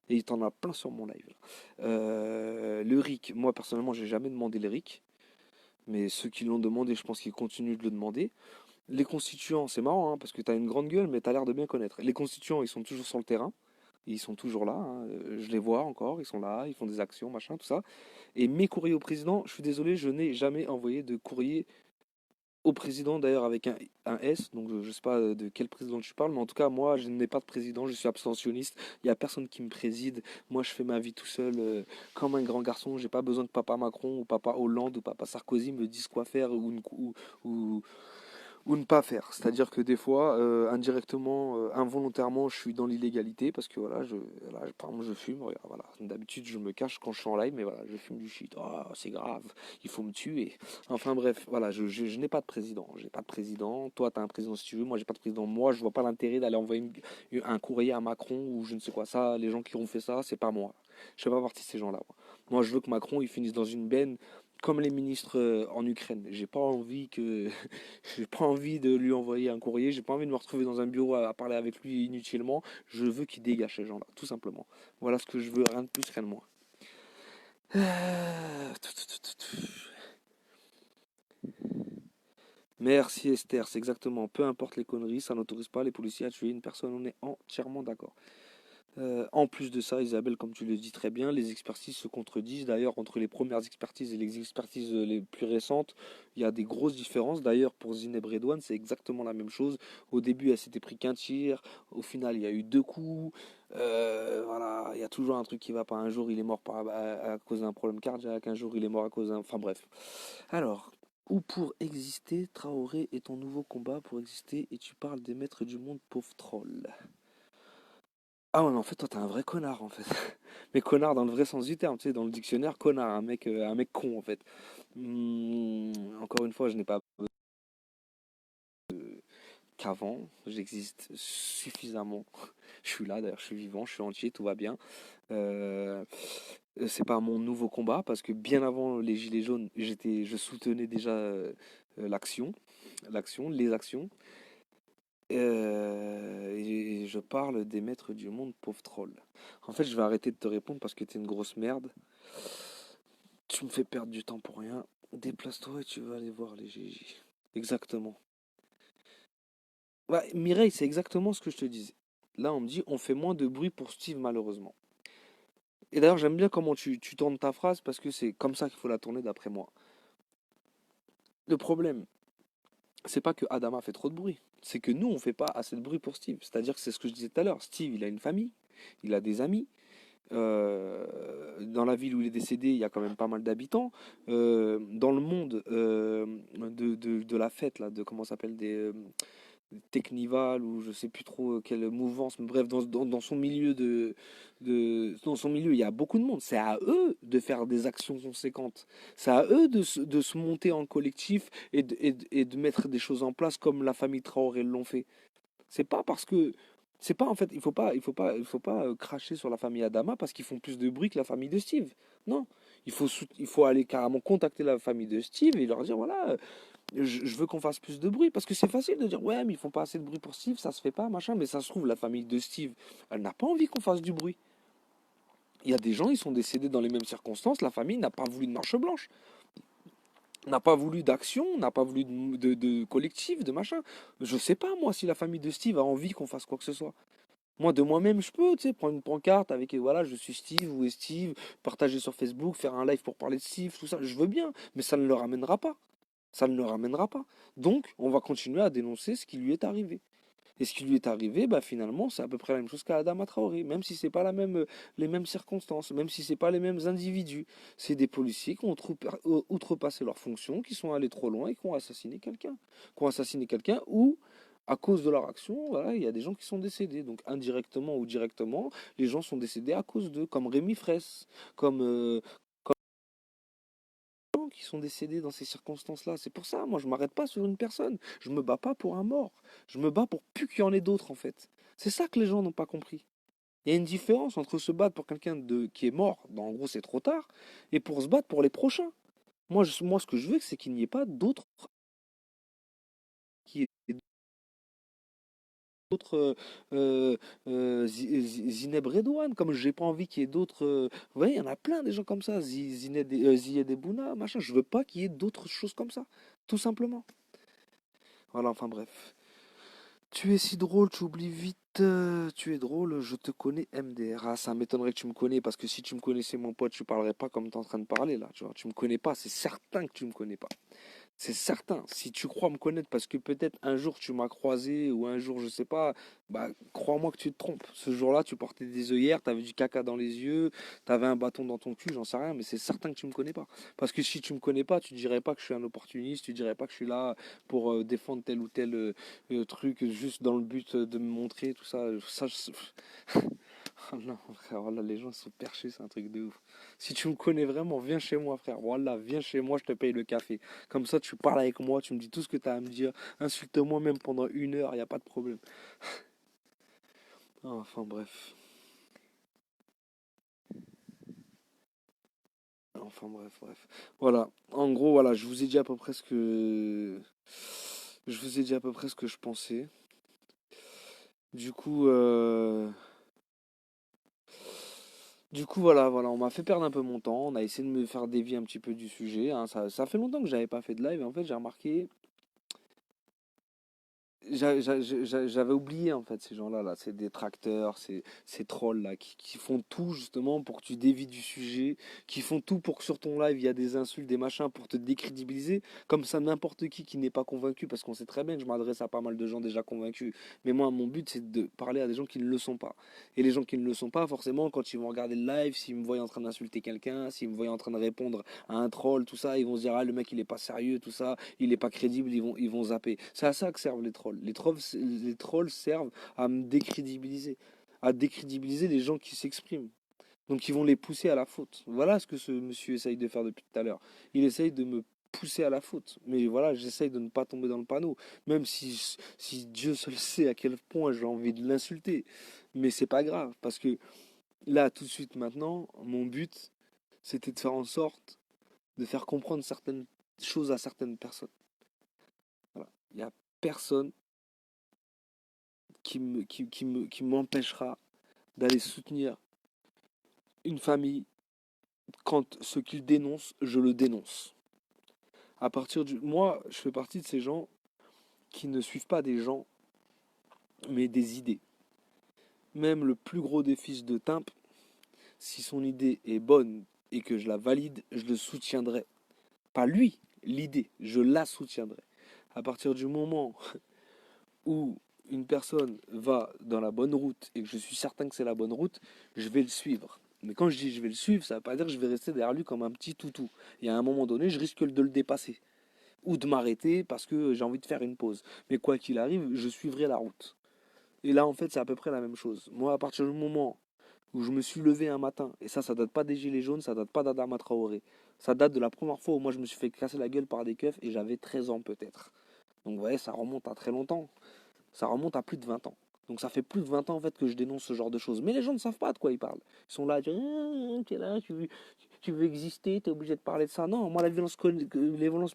Et il t'en a plein sur mon live. Le RIC, moi personnellement, j'ai jamais demandé le RIC, mais ceux qui l'ont demandé, je pense qu'ils continuent de le demander. Les constituants, c'est marrant, hein, parce que tu as une grande gueule, mais tu as l'air de bien connaître. Les constituants, ils sont toujours sur le terrain. Ils sont toujours là, hein. Je les vois encore, ils sont là, ils font des actions, machin, tout ça. Et mes courriers au président, je suis désolé, je n'ai jamais envoyé de courrier au président, d'ailleurs avec un S, donc je ne sais pas de quel président tu parles, mais en tout cas, moi, je n'ai pas de président, je suis abstentionniste, il n'y a personne qui me préside, moi, je fais ma vie tout seul, comme un grand garçon, j'ai pas besoin que papa Macron, ou papa Hollande, ou papa Sarkozy me disent quoi faire, ou ou ne pas faire. C'est-à-dire que des fois, indirectement, involontairement, je suis dans l'illégalité parce que voilà, par exemple, je fume. Regarde, voilà. D'habitude, je me cache quand je suis en live, mais voilà, je fume du shit. Oh, c'est grave, il faut me tuer. Enfin bref, voilà, je n'ai pas de président. J'ai pas de président. Toi, tu as un président si tu veux. Moi, j'ai pas de président. Moi, je vois pas l'intérêt d'aller envoyer un courrier à Macron ou je ne sais quoi. Ça, les gens qui ont fait ça, c'est pas moi. Je fais pas partie de ces gens-là. Moi, je veux que Macron, il finisse dans une benne comme les ministres en Ukraine. J'ai pas envie que j'ai pas envie de lui envoyer un courrier, j'ai pas envie de me retrouver dans un bureau à parler avec lui inutilement. Je veux qu'il dégage ces gens-là, tout simplement. Voilà ce que je veux, rien de plus, rien de moins. Merci Esther, c'est exactement. Peu importe les conneries, ça n'autorise pas les policiers à tuer une personne, on est entièrement d'accord. En plus de ça, Isabelle, comme tu le dis très bien, les expertises se contredisent. D'ailleurs, entre les premières expertises et les expertises les plus récentes, il y a des grosses différences. D'ailleurs, pour Zineb Redouane, c'est exactement la même chose. Au début, elle s'était pris qu'un tir. Au final, il y a eu deux coups. Voilà, il y a toujours un truc qui va pas. Un jour, il est mort à cause d'un problème cardiaque. Un jour, il est mort à cause d'un... Enfin bref. Alors, ou pour exister, Traoré est ton nouveau combat pour exister et tu parles des maîtres du monde, pauvre troll. Ah ouais, mais en fait, toi, t'es un vrai connard, en fait. Mais connard dans le vrai sens du terme, tu sais, dans le dictionnaire, connard, un mec con, en fait. Encore une fois, je n'ai pas qu'avant, j'existe suffisamment. Je suis là, d'ailleurs, je suis vivant, je suis entier, tout va bien. Euh, c'est pas mon nouveau combat, parce que bien avant les Gilets jaunes, je soutenais déjà les actions. Et je parle des maîtres du monde, pauvre troll. En fait, je vais arrêter de te répondre parce que t'es une grosse merde. Tu me fais perdre du temps pour rien. Déplace-toi et tu vas aller voir les GG. Exactement. Ouais, Mireille, c'est exactement ce que je te disais. Là, on me dit, on fait moins de bruit pour Steve, malheureusement. Et d'ailleurs, j'aime bien comment tu tournes ta phrase parce que c'est comme ça qu'il faut la tourner d'après moi. Le problème, c'est pas que Adama fait trop de bruit. C'est que nous, on fait pas assez de bruit pour Steve. C'est-à-dire que c'est ce que je disais tout à l'heure. Steve, il a une famille, il a des amis. Dans la ville où il est décédé, il y a quand même pas mal d'habitants. Dans le monde de la fête, là, de comment ça s'appelle, des Technival ou je sais plus trop quelle mouvance, mais bref, dans son milieu dans son milieu, il y a beaucoup de monde. C'est à eux de faire des actions conséquentes. C'est à eux de se monter en collectif et de mettre des choses en place comme la famille Traoré l'ont fait. C'est pas parce que c'est pas en fait, il faut pas cracher sur la famille Adama parce qu'ils font plus de bruit que la famille de Steve. Non, il faut aller carrément contacter la famille de Steve et leur dire voilà, je veux qu'on fasse plus de bruit parce que c'est facile de dire ouais, mais ils font pas assez de bruit pour Steve, ça se fait pas, machin, mais ça se trouve la famille de Steve, elle n'a pas envie qu'on fasse du bruit. Il y a des gens, ils sont décédés dans les mêmes circonstances, la famille n'a pas voulu de marche blanche, n'a pas voulu d'action, n'a pas voulu de collectif, de machin. Je sais pas moi si la famille de Steve a envie qu'on fasse quoi que ce soit. Moi, de moi-même, je peux, tu sais, prendre une pancarte avec, voilà, je suis Steve, où est Steve, partager sur Facebook, faire un live pour parler de Steve, tout ça, je veux bien, mais ça ne le ramènera pas. Ça ne le ramènera pas. Donc, on va continuer à dénoncer ce qui lui est arrivé. Et ce qui lui est arrivé, bah, finalement, c'est à peu près la même chose qu'à Adama Traoré, même si c'est pas les mêmes circonstances, même si c'est pas les mêmes individus. C'est des policiers qui ont outrepassé leurs fonctions, qui sont allés trop loin et qui ont assassiné quelqu'un. Qui ont assassiné quelqu'un ou, à cause de leur action, voilà, il y a des gens qui sont décédés. Donc, indirectement ou directement, les gens sont décédés à cause d'eux, comme Rémi Fraisse, comme, qui sont décédés dans ces circonstances-là. C'est pour ça, moi, je m'arrête pas sur une personne. Je me bats pas pour un mort. Je me bats pour plus qu'il y en ait d'autres, en fait. C'est ça que les gens n'ont pas compris. Il y a une différence entre se battre pour quelqu'un qui est mort, en gros c'est trop tard, et pour se battre pour les prochains. Moi ce que je veux, c'est qu'il n'y ait pas d'autres qui d'autres Zineb Redouane, comme j'ai pas envie qu'il y ait d'autres. Vous voyez, il y en a plein des gens comme ça, Ziyed Ebouna, machin. Je veux pas qu'il y ait d'autres choses comme ça, tout simplement. Voilà, enfin bref. Tu es si drôle, tu oublies vite. Tu es drôle, je te connais MDR. Ah, ça m'étonnerait que tu me connais, parce que si tu me connaissais, mon pote, tu parlerais pas comme tu es en train de parler là. Tu vois, tu me connais pas, c'est certain que tu me connais pas. C'est certain. Si tu crois me connaître parce que peut-être un jour tu m'as croisé ou un jour je sais pas, bah crois-moi que tu te trompes. Ce jour-là, tu portais des œillères, t'avais du caca dans les yeux, t'avais un bâton dans ton cul, j'en sais rien, mais c'est certain que tu me connais pas. Parce que si tu me connais pas, tu dirais pas que je suis un opportuniste, tu dirais pas que je suis là pour défendre tel ou tel truc juste dans le but de me montrer, tout ça. Oh non, frère, voilà, les gens sont perchés, c'est un truc de ouf. Si tu me connais vraiment, viens chez moi, frère. Voilà, viens chez moi, je te paye le café. Comme ça, tu parles avec moi, tu me dis tout ce que tu as à me dire. Insulte-moi même pendant 1 heure, il n'y a pas de problème. Ah, enfin, bref. Enfin, bref, bref. Voilà. En gros, voilà, je vous ai dit à peu près ce que. Je vous ai dit à peu près ce que je pensais. Du coup, voilà, voilà, on m'a fait perdre un peu mon temps. On a essayé de me faire dévier un petit peu du sujet, hein. Ça fait longtemps que j'avais pas fait de live. Et en fait, j'ai remarqué. J'avais oublié en fait ces gens-là, là, ces détracteurs, ces trolls là, qui font tout justement pour que tu dévies du sujet, qui font tout pour que sur ton live il y a des insultes, des machins pour te décrédibiliser, comme ça n'importe qui n'est pas convaincu, parce qu'on sait très bien que je m'adresse à pas mal de gens déjà convaincus, mais moi mon but c'est de parler à des gens qui ne le sont pas. Et les gens qui ne le sont pas, forcément, quand ils vont regarder le live, s'ils me voient en train d'insulter quelqu'un, s'ils me voient en train de répondre à un troll, tout ça, ils vont se dire ah le mec il est pas sérieux, tout ça, il est pas crédible, ils vont zapper. C'est à ça que servent les trolls. Les trolls servent à me décrédibiliser, à décrédibiliser les gens qui s'expriment. Donc ils vont les pousser à la faute. Voilà ce que ce monsieur essaye de faire depuis tout à l'heure. Il essaye de me pousser à la faute. Mais voilà, j'essaye de ne pas tomber dans le panneau. Même si Dieu seul sait à quel point j'ai envie de l'insulter. Mais c'est pas grave. Parce que là, tout de suite maintenant, mon but, c'était de faire en sorte de faire comprendre certaines choses à certaines personnes. Voilà. Il n'y a personne qui m'empêchera d'aller soutenir une famille quand ce qu'il dénonce, je le dénonce. Moi, je fais partie de ces gens qui ne suivent pas des gens, mais des idées. Même le plus gros des fils de Timp, si son idée est bonne et que je la valide, je le soutiendrai. Pas lui, l'idée, je la soutiendrai. À partir du moment où une personne va dans la bonne route et que je suis certain que c'est la bonne route, je vais le suivre. Mais quand je dis je vais le suivre, ça ne veut pas dire que je vais rester derrière lui comme un petit toutou. Et à un moment donné, je risque de le dépasser. Ou de m'arrêter parce que j'ai envie de faire une pause. Mais quoi qu'il arrive, je suivrai la route. Et là, en fait, c'est à peu près la même chose. Moi, à partir du moment où je me suis levé un matin, et ça date pas des Gilets jaunes, ça date pas d'Adama Traoré. Ça date de la première fois où moi je me suis fait casser la gueule par des keufs et j'avais 13 ans peut-être. Donc vous voyez, ça remonte à très longtemps. Ça remonte à plus de 20 ans. Donc ça fait plus de 20 ans en fait que je dénonce ce genre de choses. Mais les gens ne savent pas de quoi ils parlent. Ils sont là à dire tu es là, tu veux exister, tu es obligé de parler de ça. Non, moi les violences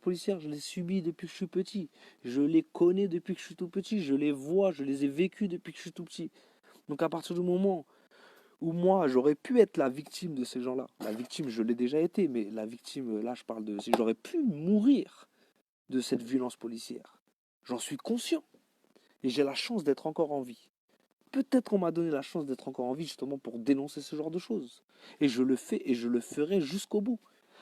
policières, je les subis depuis que je suis petit. Je les connais depuis que je suis tout petit. Je les vois, je les ai vécues depuis que je suis tout petit. Donc à partir du moment où moi j'aurais pu être la victime de ces gens-là, la victime je l'ai déjà été, mais la victime, là je parle de, si j'aurais pu mourir de cette violence policière. J'en suis conscient. Et j'ai la chance d'être encore en vie. Peut-être on m'a donné la chance d'être encore en vie justement pour dénoncer ce genre de choses. Et je le fais et je le ferai jusqu'au bout.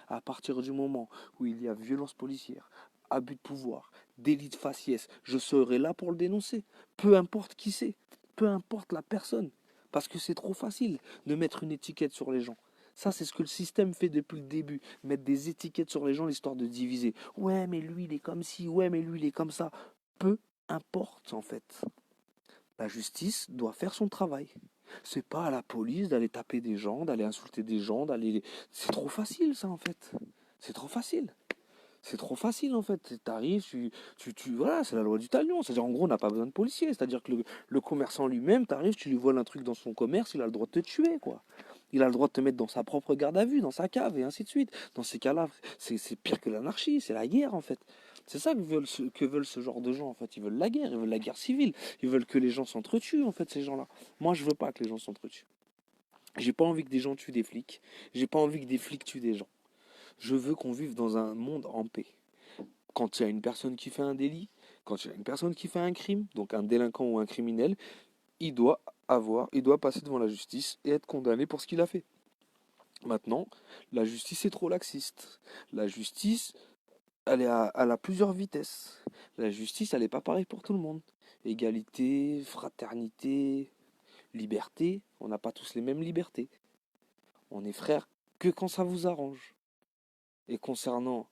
À partir du moment où il y a violence policière, abus de pouvoir, délit de faciès, je serai là pour le dénoncer. Peu importe qui c'est, peu importe la personne. Parce que c'est trop facile de mettre une étiquette sur les gens. Ça, c'est ce que le système fait depuis le début. Mettre des étiquettes sur les gens, l'histoire de diviser. Ouais, mais lui, il est comme ci. Ouais, mais lui, il est comme ça. Peu importe, en fait. La justice doit faire son travail. C'est pas à la police d'aller taper des gens, d'aller insulter des gens, d'aller. C'est trop facile, ça, en fait. C'est trop facile. C'est trop facile en fait. T'arrives, voilà, c'est la loi du talion. C'est-à-dire en gros, on n'a pas besoin de policiers. C'est-à-dire que le commerçant lui-même, t'arrives, tu lui voles un truc dans son commerce, il a le droit de te tuer, quoi. Il a le droit de te mettre dans sa propre garde à vue, dans sa cave, et ainsi de suite. Dans ces cas-là, c'est pire que l'anarchie, c'est la guerre en fait. C'est ça que veulent ce genre de gens en fait. Ils veulent la guerre, ils veulent la guerre civile. Ils veulent que les gens s'entretuent en fait, ces gens-là. Moi, je veux pas que les gens s'entretuent. J'ai pas envie que des gens tuent des flics. J'ai pas envie que des flics tuent des gens. Je veux qu'on vive dans un monde en paix. Quand il y a une personne qui fait un délit, quand il y a une personne qui fait un crime, donc un délinquant ou un criminel, il doit passer devant la justice et être condamné pour ce qu'il a fait. Maintenant, la justice est trop laxiste. La justice elle a plusieurs vitesses. La justice, elle n'est pas pareille pour tout le monde. Égalité, fraternité, liberté, on n'a pas tous les mêmes libertés. On est frères que quand ça vous arrange. Et concernant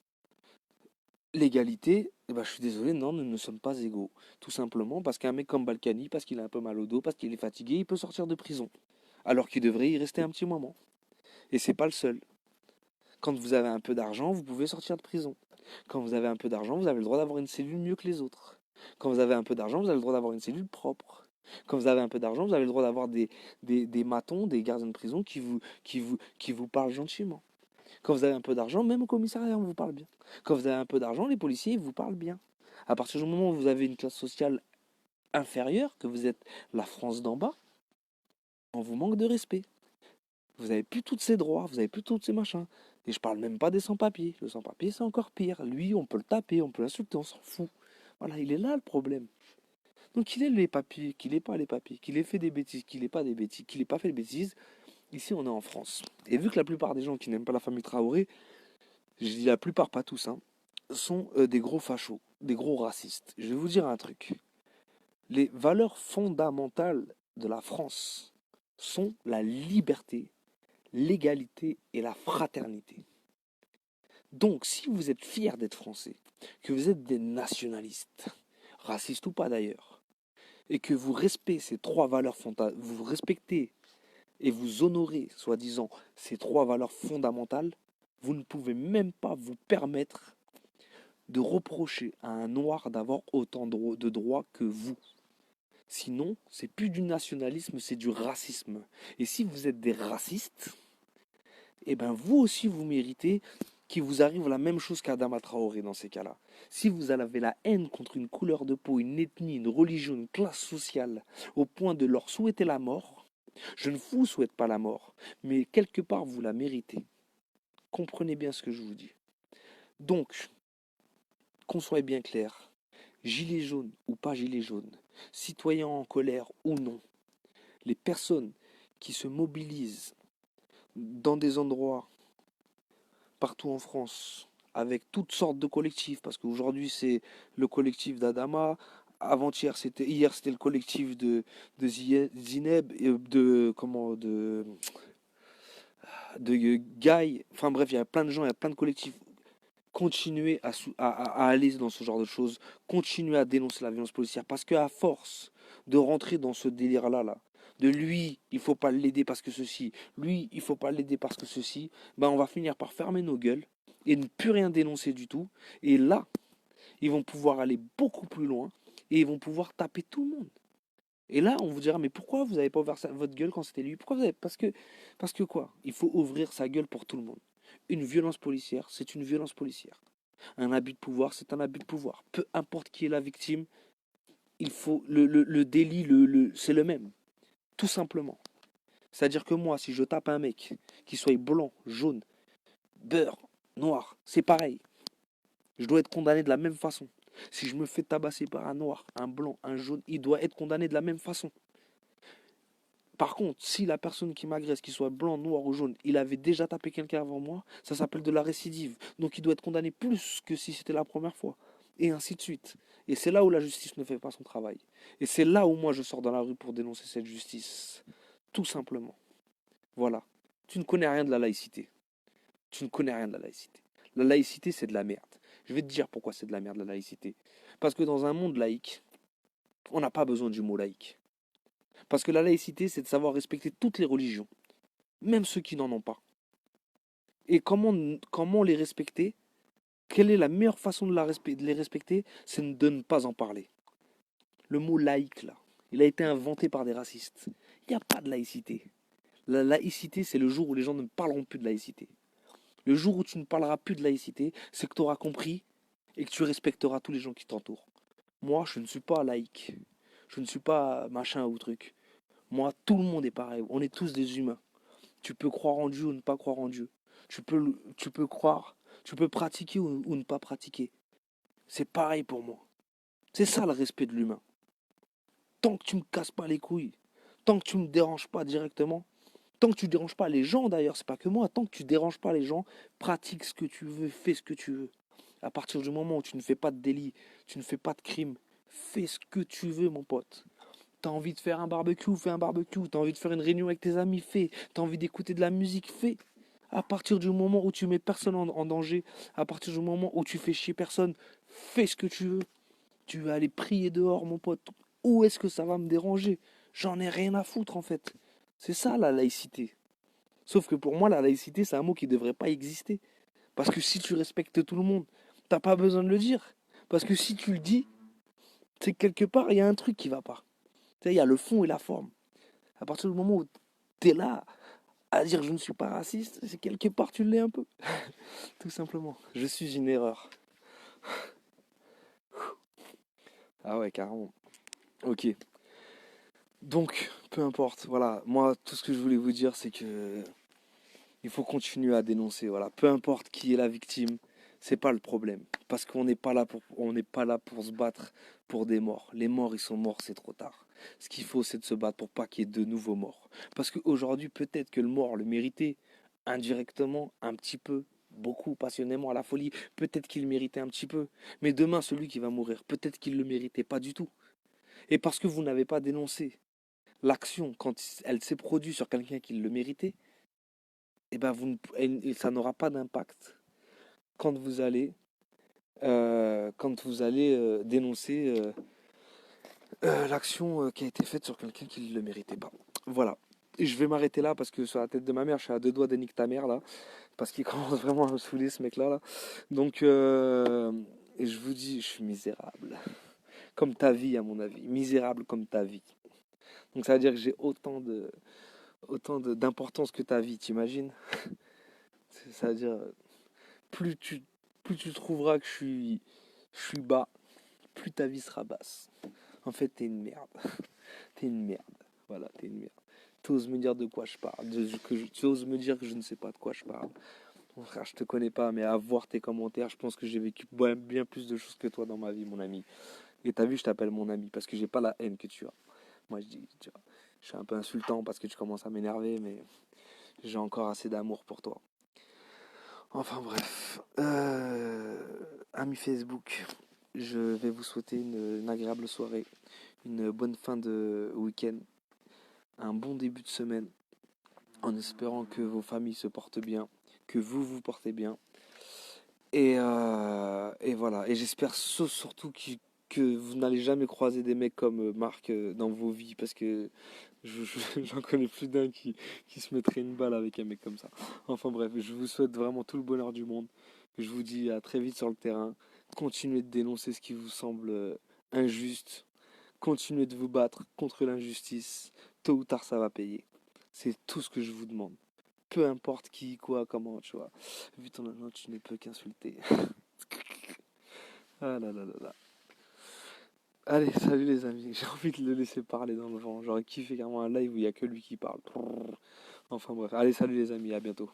l'égalité, eh ben, je suis désolé, non, nous ne sommes pas égaux. Tout simplement parce qu'un mec comme Balkany, parce qu'il a un peu mal au dos, parce qu'il est fatigué, il peut sortir de prison. Alors qu'il devrait y rester un petit moment. Et c'est pas le seul. Quand vous avez un peu d'argent, vous pouvez sortir de prison. Quand vous avez un peu d'argent, vous avez le droit d'avoir une cellule mieux que les autres. Quand vous avez un peu d'argent, vous avez le droit d'avoir une cellule propre. Quand vous avez un peu d'argent, vous avez le droit d'avoir des matons, des gardiens de prison qui vous parlent gentiment. Quand vous avez un peu d'argent, même au commissariat, on vous parle bien. Quand vous avez un peu d'argent, les policiers vous parlent bien. À partir du moment où vous avez une classe sociale inférieure, que vous êtes la France d'en bas, on vous manque de respect. Vous n'avez plus tous ces droits, vous n'avez plus tous ces machins. Et je parle même pas des sans-papiers. Le sans-papier, c'est encore pire. Lui, on peut le taper, on peut l'insulter, on s'en fout. Voilà, il est là le problème. Donc qu'il ait les papiers, qu'il ait pas les papiers, qu'il ait fait des bêtises, qu'il ait pas des bêtises, qu'il ait pas fait de bêtises, ici on est en France. Et vu que la plupart des gens qui n'aiment pas la famille Traoré, je dis la plupart, pas tous, hein, sont des gros fachos, des gros racistes. Je vais vous dire un truc. Les valeurs fondamentales de la France sont la liberté, l'égalité et la fraternité. Donc, si vous êtes fiers d'être français, que vous êtes des nationalistes, racistes ou pas d'ailleurs, et que vous respectez ces trois valeurs fondamentales, vous respectez et vous honorez, soi-disant, ces trois valeurs fondamentales, vous ne pouvez même pas vous permettre de reprocher à un noir d'avoir autant de droits que vous. Sinon, c'est plus du nationalisme, c'est du racisme. Et si vous êtes des racistes, eh ben vous aussi vous méritez qu'il vous arrive la même chose qu'Adama Traoré dans ces cas-là. Si vous avez la haine contre une couleur de peau, une ethnie, une religion, une classe sociale, au point de leur souhaiter la mort, je ne vous souhaite pas la mort, mais quelque part vous la méritez. Comprenez bien ce que je vous dis. Donc, qu'on soit bien clair, gilet jaune ou pas gilet jaune, citoyens en colère ou non, les personnes qui se mobilisent dans des endroits partout en France, avec toutes sortes de collectifs, parce qu'aujourd'hui c'est le collectif d'Adama, hier c'était le collectif de Zineb, de Guy, enfin bref, il y a plein de gens, il y a plein de collectifs. Continuez à aller dans ce genre de choses, continuez à dénoncer la violence policière, parce qu'à force de rentrer dans ce délire-là, de lui, il faut pas l'aider parce que ceci, lui, il faut pas l'aider parce que ceci, ben on va finir par fermer nos gueules et ne plus rien dénoncer du tout. Et là, ils vont pouvoir aller beaucoup plus loin et ils vont pouvoir taper tout le monde. Et là, on vous dira, mais pourquoi vous n'avez pas ouvert votre gueule quand c'était lui? Pourquoi vous avez... Parce que quoi? Il faut ouvrir sa gueule pour tout le monde. Une violence policière, c'est une violence policière. Un abus de pouvoir, c'est un abus de pouvoir. Peu importe qui est la victime, il faut le délit, c'est le même. Tout simplement. C'est-à-dire que moi, si je tape un mec, qu'il soit blanc, jaune, beurre, noir, c'est pareil. Je dois être condamné de la même façon. Si je me fais tabasser par un noir, un blanc, un jaune, il doit être condamné de la même façon. Par contre, si la personne qui m'agresse, qu'il soit blanc, noir ou jaune, il avait déjà tapé quelqu'un avant moi, ça s'appelle de la récidive. Donc il doit être condamné plus que si c'était la première fois. Et ainsi de suite. Et c'est là où la justice ne fait pas son travail. Et c'est là où moi je sors dans la rue pour dénoncer cette justice. Tout simplement. Voilà. Tu ne connais rien de la laïcité. Tu ne connais rien de la laïcité. La laïcité, c'est de la merde. Je vais te dire pourquoi c'est de la merde, la laïcité. Parce que dans un monde laïque, on n'a pas besoin du mot laïque. Parce que la laïcité, c'est de savoir respecter toutes les religions, même ceux qui n'en ont pas. Et comment les respecter? Quelle est la meilleure façon de les respecter? C'est de ne pas en parler. Le mot laïque, là, il a été inventé par des racistes. Il n'y a pas de laïcité. La laïcité, c'est le jour où les gens ne parleront plus de laïcité. Le jour où tu ne parleras plus de laïcité, c'est que tu auras compris et que tu respecteras tous les gens qui t'entourent. Moi, je ne suis pas laïque. Je ne suis pas machin ou truc. Moi, tout le monde est pareil. On est tous des humains. Tu peux croire en Dieu ou ne pas croire en Dieu. Tu peux croire, tu peux pratiquer ou ne pas pratiquer. C'est pareil pour moi. C'est ça le respect de l'humain. Tant que tu me casses pas les couilles, tant que tu me déranges pas directement, tant que tu déranges pas les gens d'ailleurs, c'est pas que moi, tant que tu déranges pas les gens, pratique ce que tu veux, fais ce que tu veux. À partir du moment où tu ne fais pas de délit, tu ne fais pas de crime, fais ce que tu veux, mon pote. T'as envie de faire un barbecue, fais un barbecue. T'as envie de faire une réunion avec tes amis, fais. T'as envie d'écouter de la musique, fais. À partir du moment où tu mets personne en danger, à partir du moment où tu fais chier personne, fais ce que tu veux. Tu vas aller prier dehors, mon pote. Où est-ce que ça va me déranger? J'en ai rien à foutre, en fait. C'est ça, la laïcité. Sauf que pour moi, la laïcité, c'est un mot qui ne devrait pas exister. Parce que si tu respectes tout le monde, t'as pas besoin de le dire. Parce que si tu le dis, c'est que quelque part, il y a un truc qui va pas. Tu sais, il y a le fond et la forme. À partir du moment où tu es là à dire je ne suis pas raciste, c'est quelque part tu l'es un peu. Tout simplement. Je suis une erreur. Ah ouais, carrément. Ok. Donc, peu importe. Voilà. Moi, tout ce que je voulais vous dire, c'est que il faut continuer à dénoncer. Voilà. Peu importe qui est la victime, c'est pas le problème. Parce qu'on n'est pas là pour, on n'est pas là pour se battre pour des morts. Les morts, ils sont morts, c'est trop tard. Ce qu'il faut, c'est de se battre pour pas qu'il y ait de nouveaux morts. Parce qu'aujourd'hui, peut-être que le mort le méritait indirectement, un petit peu, beaucoup, passionnément, à la folie. Peut-être qu'il le méritait un petit peu. Mais demain, celui qui va mourir, peut-être qu'il le méritait pas du tout. Et parce que vous n'avez pas dénoncé l'action quand elle s'est produite sur quelqu'un qui le méritait, eh ben ça n'aura pas d'impact quand vous allez, dénoncer l'action qui a été faite sur quelqu'un qui ne le méritait pas. Voilà. Et je vais m'arrêter là parce que sur la tête de ma mère, je suis à deux doigts de nique ta mère là, parce qu'il commence vraiment à me saouler ce mec-là. Là. Donc, et je vous dis, je suis misérable. Comme ta vie, à mon avis. Misérable comme ta vie. Donc ça veut dire que j'ai d'importance que ta vie, t'imagines? Ça veut dire, plus tu, plus tu trouveras que je suis bas, plus ta vie sera basse. En fait, t'es une merde. T'es une merde. Voilà, t'es une merde. T'oses me dire de quoi je parle. Tu oses me dire que je ne sais pas de quoi je parle. Mon frère, je te connais pas, mais à voir tes commentaires, je pense que j'ai vécu bien plus de choses que toi dans ma vie, mon ami. Et t'as vu, je t'appelle mon ami parce que j'ai pas la haine que tu as. Moi, je dis, tu vois, je suis un peu insultant parce que tu commences à m'énerver, mais j'ai encore assez d'amour pour toi. Enfin bref, amis Facebook, je vais vous souhaiter une agréable soirée, une bonne fin de week-end, un bon début de semaine, en espérant que vos familles se portent bien, que vous vous portez bien. Et voilà, et j'espère surtout que vous n'allez jamais croiser des mecs comme Marc dans vos vies, parce que j'en connais plus d'un qui se mettrait une balle avec un mec comme ça. Enfin bref, je vous souhaite vraiment tout le bonheur du monde. Je vous dis à très vite sur le terrain. Continuez de dénoncer ce qui vous semble injuste. Continuez de vous battre contre l'injustice. Tôt ou tard, ça va payer. C'est tout ce que je vous demande. Peu importe qui, quoi, comment, tu vois. Vu ton argent, tu ne peux qu'insulter. Ah là là là là. Allez, salut les amis. J'ai envie de le laisser parler dans le vent. J'aurais kiffé carrément un live où il n'y a que lui qui parle. Enfin bref. Allez, salut les amis. À bientôt.